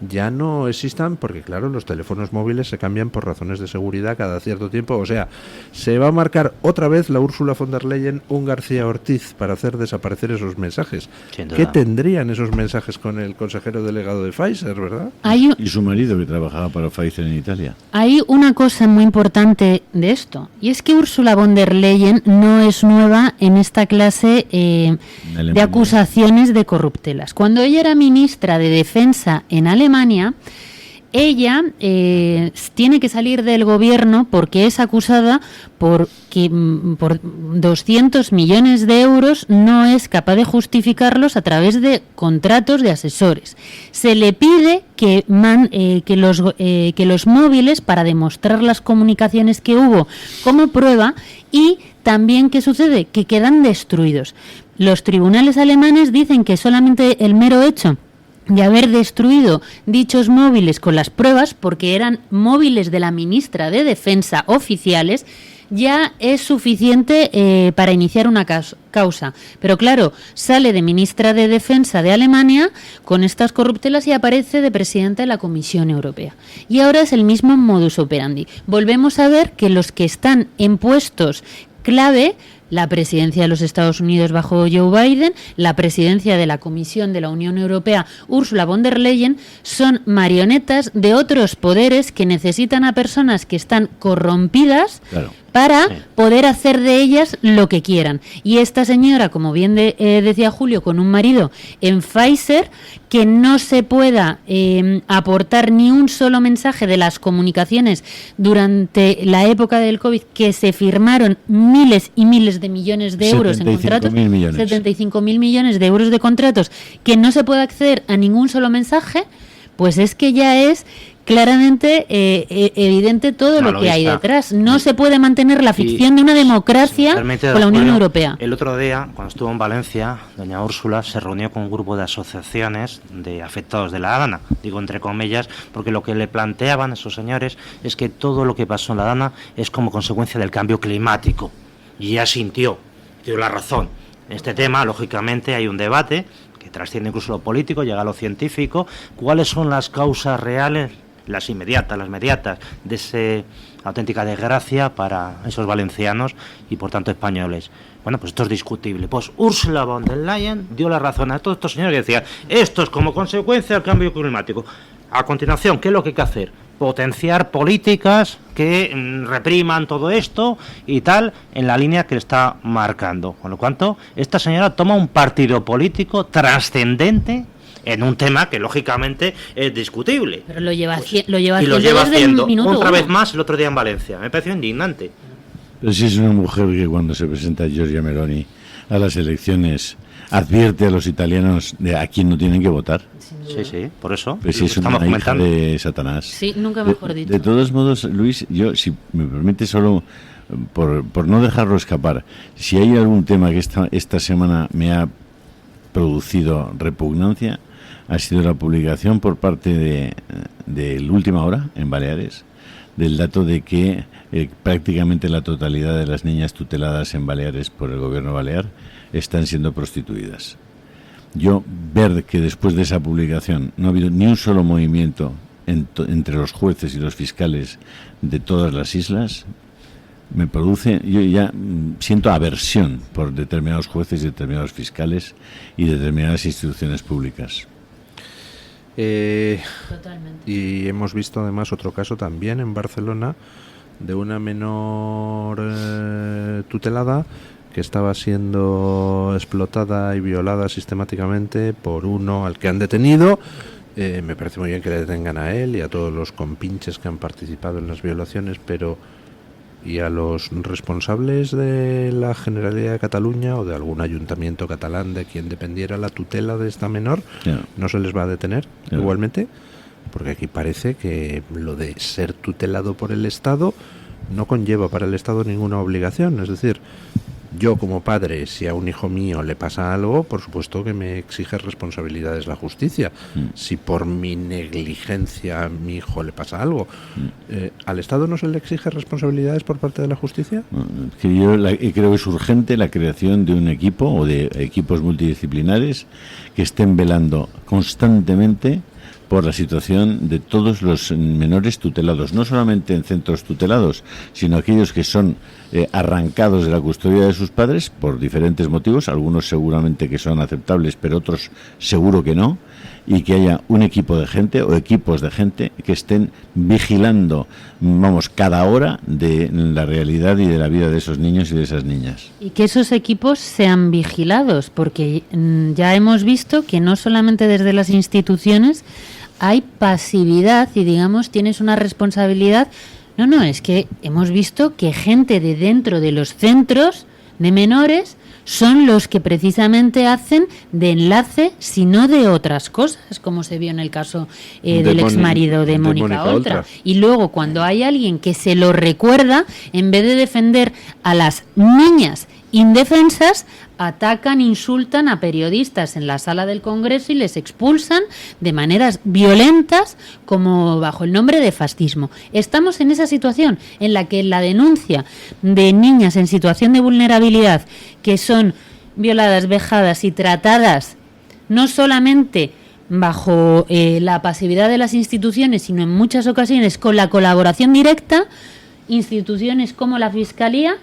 ya no existan, porque claro, los teléfonos móviles se cambian por razones de seguridad cada cierto tiempo. O sea, se va a marcar otra vez la Ursula von der Leyen un García Ortiz para hacer desaparecer esos mensajes. ¿Qué tendrían esos mensajes con el consejero delegado de Pfizer, verdad? Y su marido, que trabajaba para Pfizer en Italia. Hay una cosa muy importante de esto, y es que Ursula von der Leyen no es nueva en esta clase de acusaciones de corruptelas. Cuando ella era ministra de Defensa en Alemania, ella tiene que salir del gobierno porque es acusada por 200 millones de euros no es capaz de justificarlos a través de contratos de asesores. Se le pide que los móviles, para demostrar las comunicaciones que hubo como prueba, y también, ¿qué sucede? Que quedan destruidos. Los tribunales alemanes dicen que solamente el mero hecho de haber destruido dichos móviles con las pruebas, porque eran móviles de la ministra de Defensa oficiales, ya es suficiente para iniciar una causa. Pero claro, sale de ministra de Defensa de Alemania con estas corruptelas y aparece de presidenta de la Comisión Europea. Y ahora es el mismo modus operandi. Volvemos a ver que los que están en puestos clave, la presidencia de los Estados Unidos bajo Joe Biden, la presidencia de la Comisión de la Unión Europea, Ursula von der Leyen, son marionetas de otros poderes que necesitan a personas que están corrompidas para poder hacer de ellas lo que quieran. Y esta señora, como bien decía Julio, con un marido en Pfizer, que no se pueda aportar ni un solo mensaje de las comunicaciones durante la época del COVID, que se firmaron miles y miles de millones de euros en contratos, 75.000 millones de euros de contratos, que no se puede acceder a ningún solo mensaje, pues es que ya es claramente evidente todo lo que hay detrás. No se puede mantener la ficción de una democracia con la Unión Europea. El otro día, cuando estuvo en Valencia, doña Úrsula se reunió con un grupo de asociaciones de afectados de la Dana, digo entre comillas, porque lo que le planteaban esos señores es que todo lo que pasó en la Dana es como consecuencia del cambio climático. Y ella sintió, dio la razón. En este tema, lógicamente, hay un debate que trasciende incluso lo político, llega a lo científico. ¿Cuáles son las causas reales, las inmediatas, las mediatas, de esa auténtica desgracia para esos valencianos y, por tanto, españoles? Bueno, pues esto es discutible. Pues Ursula von der Leyen dio la razón a todos estos señores que decían, esto es como consecuencia del cambio climático. A continuación, ¿qué es lo que hay que hacer? Potenciar políticas que repriman todo esto y tal, en la línea que le está marcando. Con lo cual, esta señora toma un partido político trascendente en un tema que lógicamente es discutible. Pero lo lleva haciendo otra vez uno. más el otro día en Valencia. Me pareció indignante. Pero si es una mujer que cuando se presenta Giorgia Meloni a las elecciones advierte a los italianos de a quién no tienen que votar. Sí, por eso. Pues si es una hija de Satanás. Sí, nunca mejor dicho. De todos modos, Luis, yo, si me permite, solo por no dejarlo escapar, si hay algún tema que esta semana me ha producido repugnancia, ha sido la publicación por parte de Última Hora en Baleares del dato de que prácticamente la totalidad de las niñas tuteladas en Baleares por el gobierno balear están siendo prostituidas. yo ver que después de esa publicación no ha habido ni un solo movimiento entre los jueces y los fiscales de todas las islas, me produce, yo ya siento aversión por determinados jueces y determinados fiscales y determinadas instituciones públicas. Totalmente. Y hemos visto además otro caso también en Barcelona de una menor tutelada que estaba siendo explotada y violada sistemáticamente por uno al que han detenido. Me parece muy bien que le detengan a él y a todos los compinches que han participado en las violaciones, pero ¿y a los responsables de la Generalidad de Cataluña o de algún ayuntamiento catalán de quien dependiera la tutela de esta menor? ¿No se les va a detener igualmente? Porque aquí parece que lo de ser tutelado por el Estado no conlleva para el Estado ninguna obligación. Es decir, yo como padre, si a un hijo mío le pasa algo, por supuesto que me exige responsabilidades la justicia. Si por mi negligencia a mi hijo le pasa algo, ¿al Estado no se le exige responsabilidades por parte de la justicia? Que yo creo que es urgente la creación de un equipo o de equipos multidisciplinares que estén velando constantemente por la situación de todos los menores tutelados, no solamente en centros tutelados, sino aquellos que son arrancados de la custodia de sus padres por diferentes motivos, algunos seguramente que son aceptables, pero otros seguro que no, y que haya un equipo de gente o equipos de gente que estén vigilando, cada hora de la realidad y de la vida de esos niños y de esas niñas. Y que esos equipos sean vigilados, porque ya hemos visto que no solamente desde las instituciones hay pasividad y, digamos, tienes una responsabilidad. No, es que hemos visto que gente de dentro de los centros de menores son los que precisamente hacen de enlace, si no de otras cosas, como se vio en el caso del exmarido de Mónica Oltra. Y luego, cuando hay alguien que se lo recuerda, en vez de defender a las niñas indefensas, atacan, insultan a periodistas en la sala del Congreso y les expulsan de maneras violentas, como bajo el nombre de fascismo. Estamos en esa situación en la que la denuncia de niñas en situación de vulnerabilidad que son violadas, vejadas y tratadas no solamente bajo la pasividad de las instituciones, sino en muchas ocasiones con la colaboración directa, instituciones como la Fiscalía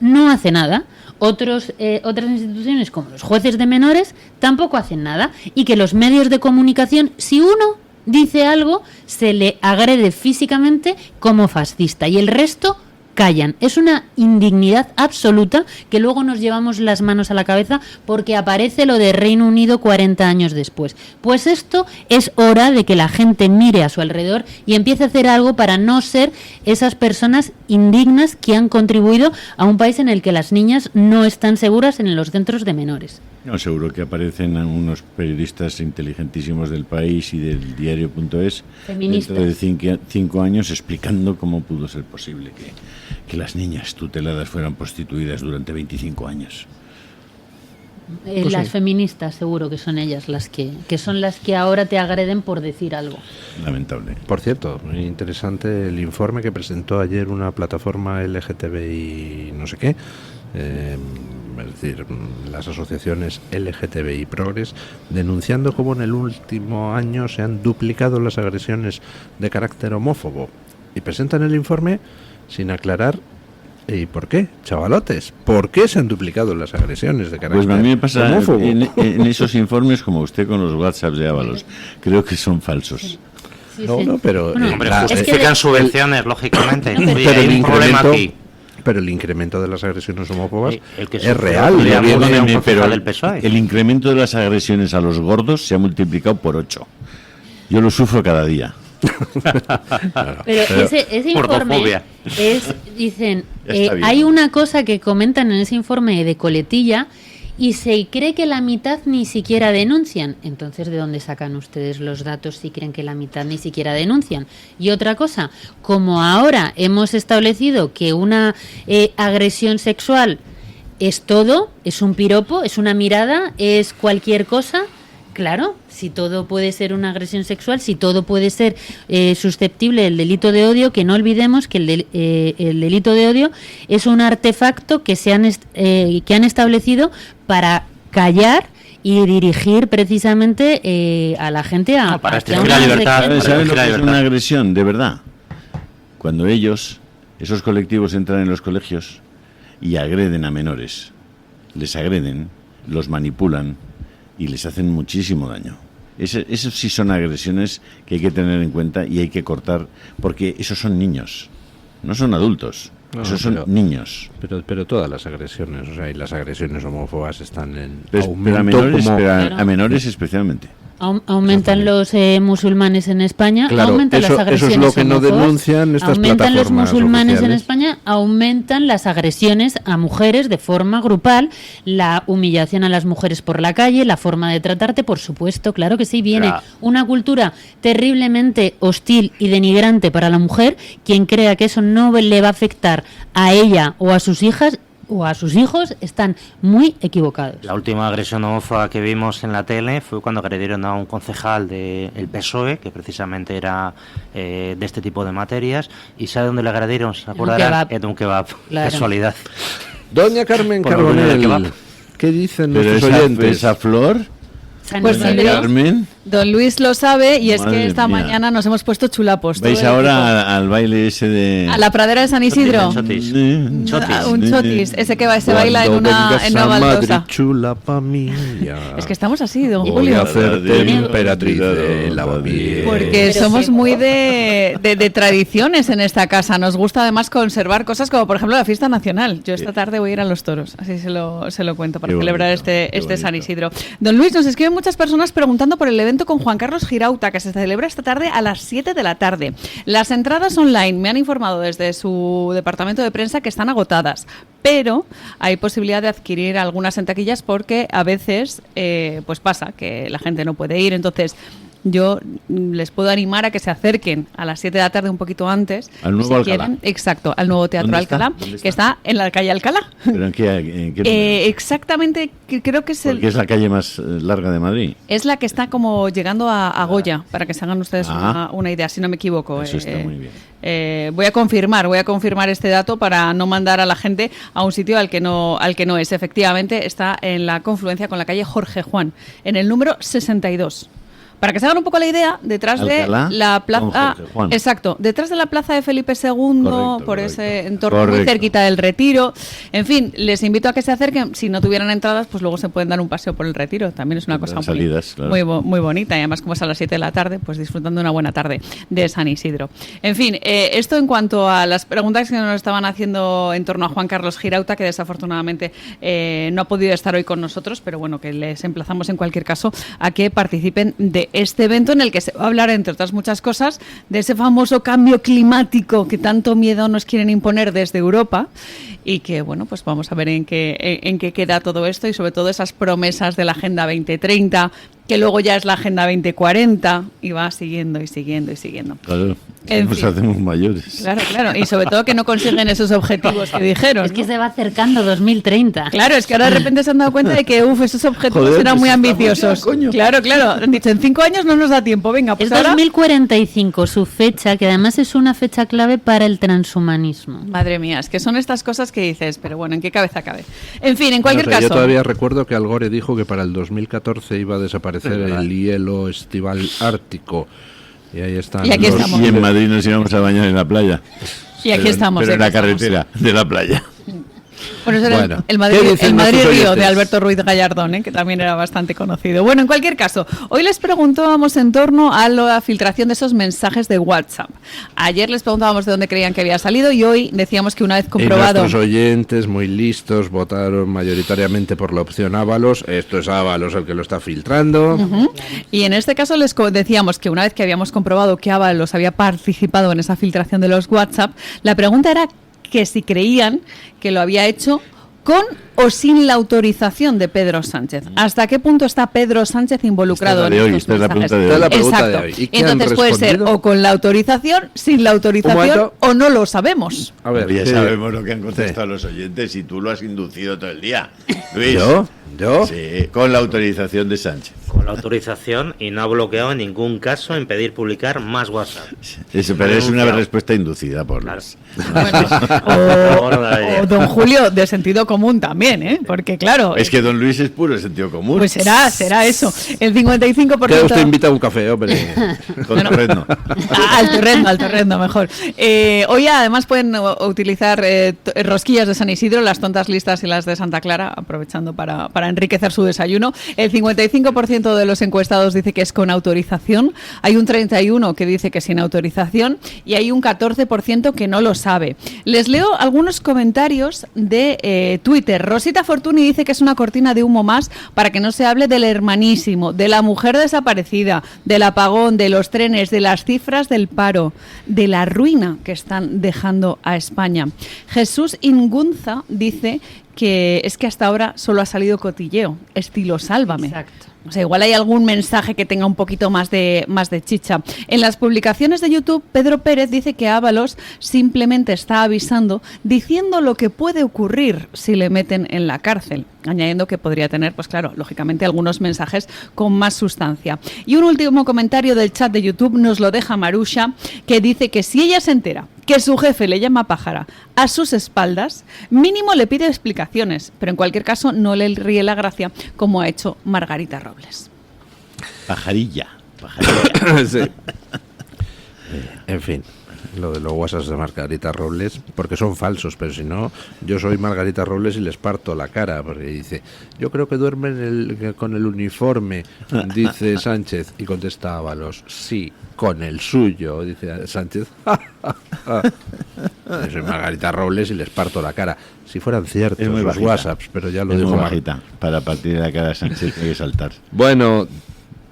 no hace nada. Otras instituciones como los jueces de menores tampoco hacen nada, y que los medios de comunicación, si uno dice algo, se le agrede físicamente como fascista y el resto callan. Es una indignidad absoluta que luego nos llevamos las manos a la cabeza porque aparece lo de Reino Unido 40 años después. Pues esto es hora de que la gente mire a su alrededor y empiece a hacer algo para no ser esas personas indignas que han contribuido a un país en el que las niñas no están seguras en los centros de menores. No, seguro que aparecen unos periodistas inteligentísimos del País y del diario.es dentro de 5 años explicando cómo pudo ser posible que las niñas tuteladas fueran prostituidas durante 25 años. Pues las feministas, seguro que son ellas las que son las que ahora te agreden por decir algo. Lamentable. Por cierto, muy interesante el informe que presentó ayer una plataforma LGTBI no sé qué, es decir, las asociaciones LGTBI Progres, denunciando cómo en el último año se han duplicado las agresiones de carácter homófobo, y presentan el informe sin aclarar. ¿Y por qué, chavalotes? ¿Por qué se han duplicado las agresiones de carácter homófobo? Pues a mí me pasa homófobo? en esos informes como usted con los WhatsApps de Ábalos. Creo que son falsos. Sí, no, pero hombre, justifican subvenciones, lógicamente. No, Oye, pero hay un problema aquí. Pero el incremento de las agresiones homófobas el que es real. Pero el incremento de las agresiones a los gordos se ha multiplicado por 8. Yo lo sufro cada día. Pero ese informe dicen, hay una cosa que comentan en ese informe de coletilla y se cree que la mitad ni siquiera denuncian. Entonces, ¿de dónde sacan ustedes los datos si creen que la mitad ni siquiera denuncian? Y otra cosa, como ahora hemos establecido que una agresión sexual es todo, es un piropo, es una mirada, es cualquier cosa, claro, si todo puede ser una agresión sexual, si todo puede ser susceptible del delito de odio, que no olvidemos que el delito de odio es un artefacto que han establecido para callar y dirigir precisamente a la gente para hacia restringir la libertad. ¿Saben lo que es una agresión, de verdad? Cuando esos colectivos entran en los colegios y agreden a menores, les agreden, los manipulan y les hacen muchísimo daño. Eso sí son agresiones que hay que tener en cuenta y hay que cortar, porque esos son niños, no son adultos, esos son niños. Pero todas las agresiones, o sea, y las agresiones homófobas están en pero a menores especialmente. Aumentan los musulmanes en España, claro, aumentan las agresiones eso es lo que no denuncian estas aumentan los musulmanes oficiales. en España, aumentan las agresiones a mujeres de forma grupal, la humillación a las mujeres por la calle, la forma de tratarte, por supuesto, claro que sí, viene una cultura terriblemente hostil y denigrante para la mujer. Quien crea que eso no le va a afectar a ella o a sus hijas o a sus hijos están muy equivocados. La última agresión homófoba que vimos en la tele fue cuando agredieron a un concejal del PSOE, que precisamente era de este tipo de materias. ¿Y sabe dónde le agredieron? ¿Se acordarán? En un kebab. Claro. Casualidad. Doña Carmen Carbonell, ¿qué dicen nuestros oyentes? ¿Esa flor? Pues Carmen. Don Luis lo sabe y es Madre que esta mía. mañana nos hemos puesto chulapos. ¿Vais ahora al baile ese de...? A la pradera de San Isidro. Chotis. Un chotis, ese que se baila en una baldosa. Chula pa mía. Es que estamos así, don Voy Julio. a hacerte emperatriz de Lavapiés. Porque somos muy de tradiciones en esta casa. Nos gusta además conservar cosas como, por ejemplo, la fiesta nacional. Yo esta tarde voy a ir a los toros, así se lo cuento, para celebrar este San Isidro. Don Luis, nos escriben muchas personas preguntando por el evento con Juan Carlos Girauta, que se celebra esta tarde a las 7 de la tarde. Las entradas online, me han informado desde su departamento de prensa que están agotadas, pero hay posibilidad de adquirir algunas en taquillas porque a veces pues pasa que la gente no puede ir. Entonces yo les puedo animar a que se acerquen a las 7 de la tarde, un poquito antes. Al nuevo si Alcalá. quieren. Exacto, al nuevo Teatro Alcalá, que está en la calle Alcalá. ¿Pero en qué Exactamente, creo que es porque es la calle más larga de Madrid. es la que está como llegando a Goya, para que se hagan ustedes una idea, si no me equivoco. Eso está muy bien. Voy a confirmar este dato para no mandar a la gente a un sitio al que no es. Efectivamente, está en la confluencia con la calle Jorge Juan, en el número 62. Para que se hagan un poco la idea, detrás Alcalá, de la plaza, exacto, detrás de la plaza de Felipe II, por ese entorno muy cerquita del Retiro. En fin, les invito a que se acerquen. Si no tuvieran entradas, pues luego se pueden dar un paseo por el Retiro. También es una cosa muy bonita. Y además, como es a las 7 de la tarde, pues disfrutando de una buena tarde de San Isidro. En fin, esto en cuanto a las preguntas que nos estaban haciendo en torno a Juan Carlos Girauta, que desafortunadamente no ha podido estar hoy con nosotros, pero bueno, que les emplazamos en cualquier caso a que participen de este evento en el que se va a hablar, entre otras muchas cosas, de ese famoso cambio climático que tanto miedo nos quieren imponer desde Europa, y que, bueno, pues vamos a ver en qué queda todo esto, y sobre todo esas promesas de la Agenda 2030, que luego ya es la Agenda 2040, y va siguiendo y siguiendo y siguiendo. Claro, nos hacemos mayores. Claro, y sobre todo que no consiguen esos objetivos que dijeron. Es que se va acercando 2030. Claro, es que ahora de repente se han dado cuenta de que esos objetivos eran muy ambiciosos. Claro, han dicho, en 5 años no nos da tiempo, venga, pues es ahora... 2045 su fecha, que además es una fecha clave para el transhumanismo. Madre mía, es que son estas cosas que dices, pero bueno, ¿en qué cabeza cabe? En fin, en cualquier caso... Yo todavía recuerdo que Al Gore dijo que para el 2014 iba a desaparecer el hielo estival ártico. Y ahí están. Y aquí estamos. Y en Madrid nos íbamos a bañar en la playa. Y aquí estamos. Pero en la carretera de la playa. Bueno, eso era el Madrid-Río de Alberto Ruiz Gallardón, que también era bastante conocido. Bueno, en cualquier caso, hoy les preguntábamos en torno a la filtración de esos mensajes de WhatsApp. Ayer les preguntábamos de dónde creían que había salido y hoy decíamos que una vez comprobado... Y nuestros oyentes, muy listos, votaron mayoritariamente por la opción Ábalos. Esto es Ábalos el que lo está filtrando. Y en este caso les decíamos que una vez que habíamos comprobado que Ábalos había participado en esa filtración de los WhatsApp, la pregunta era que si creían que lo había hecho con o sin la autorización de Pedro Sánchez. ¿Hasta qué punto está Pedro Sánchez involucrado en estos mensajes? Esta es la pregunta de hoy. Entonces puede ser o con la autorización, sin la autorización, o no lo sabemos. A ver, ya sabemos lo que han contestado los oyentes y tú lo has inducido todo el día. Luis. ¿Yo? Sí, con la autorización de Sánchez. con la autorización y no ha bloqueado en ningún caso en pedir publicar más WhatsApp. Eso, pero es una respuesta inducida por las... O don Julio, de sentido común también, ¿eh? Porque claro... Es que don Luis es puro de sentido común. Pues será eso. El 55%... Que usted invita a un café, hombre. Con torrendo. Al torrendo, mejor. Hoy además pueden utilizar rosquillas de San Isidro, las tontas listas y las de Santa Clara, aprovechando para enriquecer su desayuno. El 55% de los encuestados dice que es con autorización, hay un 31% que dice que sin autorización y hay un 14% que no lo sabe. Les leo algunos comentarios de Twitter. Rosita Fortuny dice que es una cortina de humo más para que no se hable del hermanísimo, de la mujer desaparecida, del apagón, de los trenes, de las cifras del paro, de la ruina que están dejando a España. Jesús Ingunza dice que es que hasta ahora solo ha salido cotilleo, estilo Sálvame. Exacto. O sea, igual hay algún mensaje que tenga un poquito más de chicha. En las publicaciones de YouTube, Pedro Pérez dice que Ábalos simplemente está avisando, diciendo lo que puede ocurrir si le meten en la cárcel, añadiendo que podría tener, pues claro, lógicamente algunos mensajes con más sustancia. Y un último comentario del chat de YouTube nos lo deja Marusha, que dice que si ella se entera que su jefe le llama pájara a sus espaldas, mínimo le pide explicaciones, pero en cualquier caso no le ríe la gracia como ha hecho Margarita Robles. Pajarilla. Sí. En fin, lo de los WhatsApps de Margarita Robles, porque son falsos, pero si no, yo soy Margarita Robles y les parto la cara, porque dice, yo creo que duermen con el uniforme, dice Sánchez, y contesta Ábalos, sí, con el suyo, dice Sánchez. Yo soy Margarita Robles y les parto la cara. Si fueran ciertos los bajita. WhatsApps, pero ya lo digo. Es muy bajita, para partir de la cara a Sánchez hay que saltar. Bueno,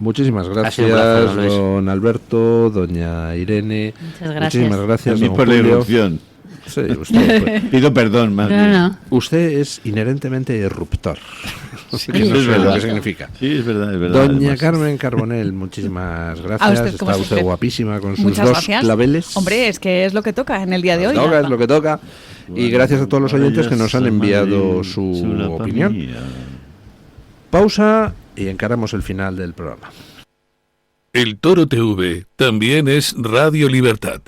muchísimas gracias, don Alberto, doña Irene. Muchas gracias. Muchísimas gracias, don por Julio. la irrupción. Sí, usted. Pido perdón, más bien. No. Usted es inherentemente disruptor. Sí, que no es sé verdad. lo que significa. Sí, es verdad. Doña además. Carmen Carbonell, muchísimas gracias. Está usted guapísima con sus Muchas dos gracias. claveles. Hombre, es que es lo que toca en el día de hoy. Toca, es lo que toca. Bueno, y gracias a todos los oyentes que nos han enviado su opinión. Pausa y encaramos el final del programa. El Toro TV también es Radio Libertad.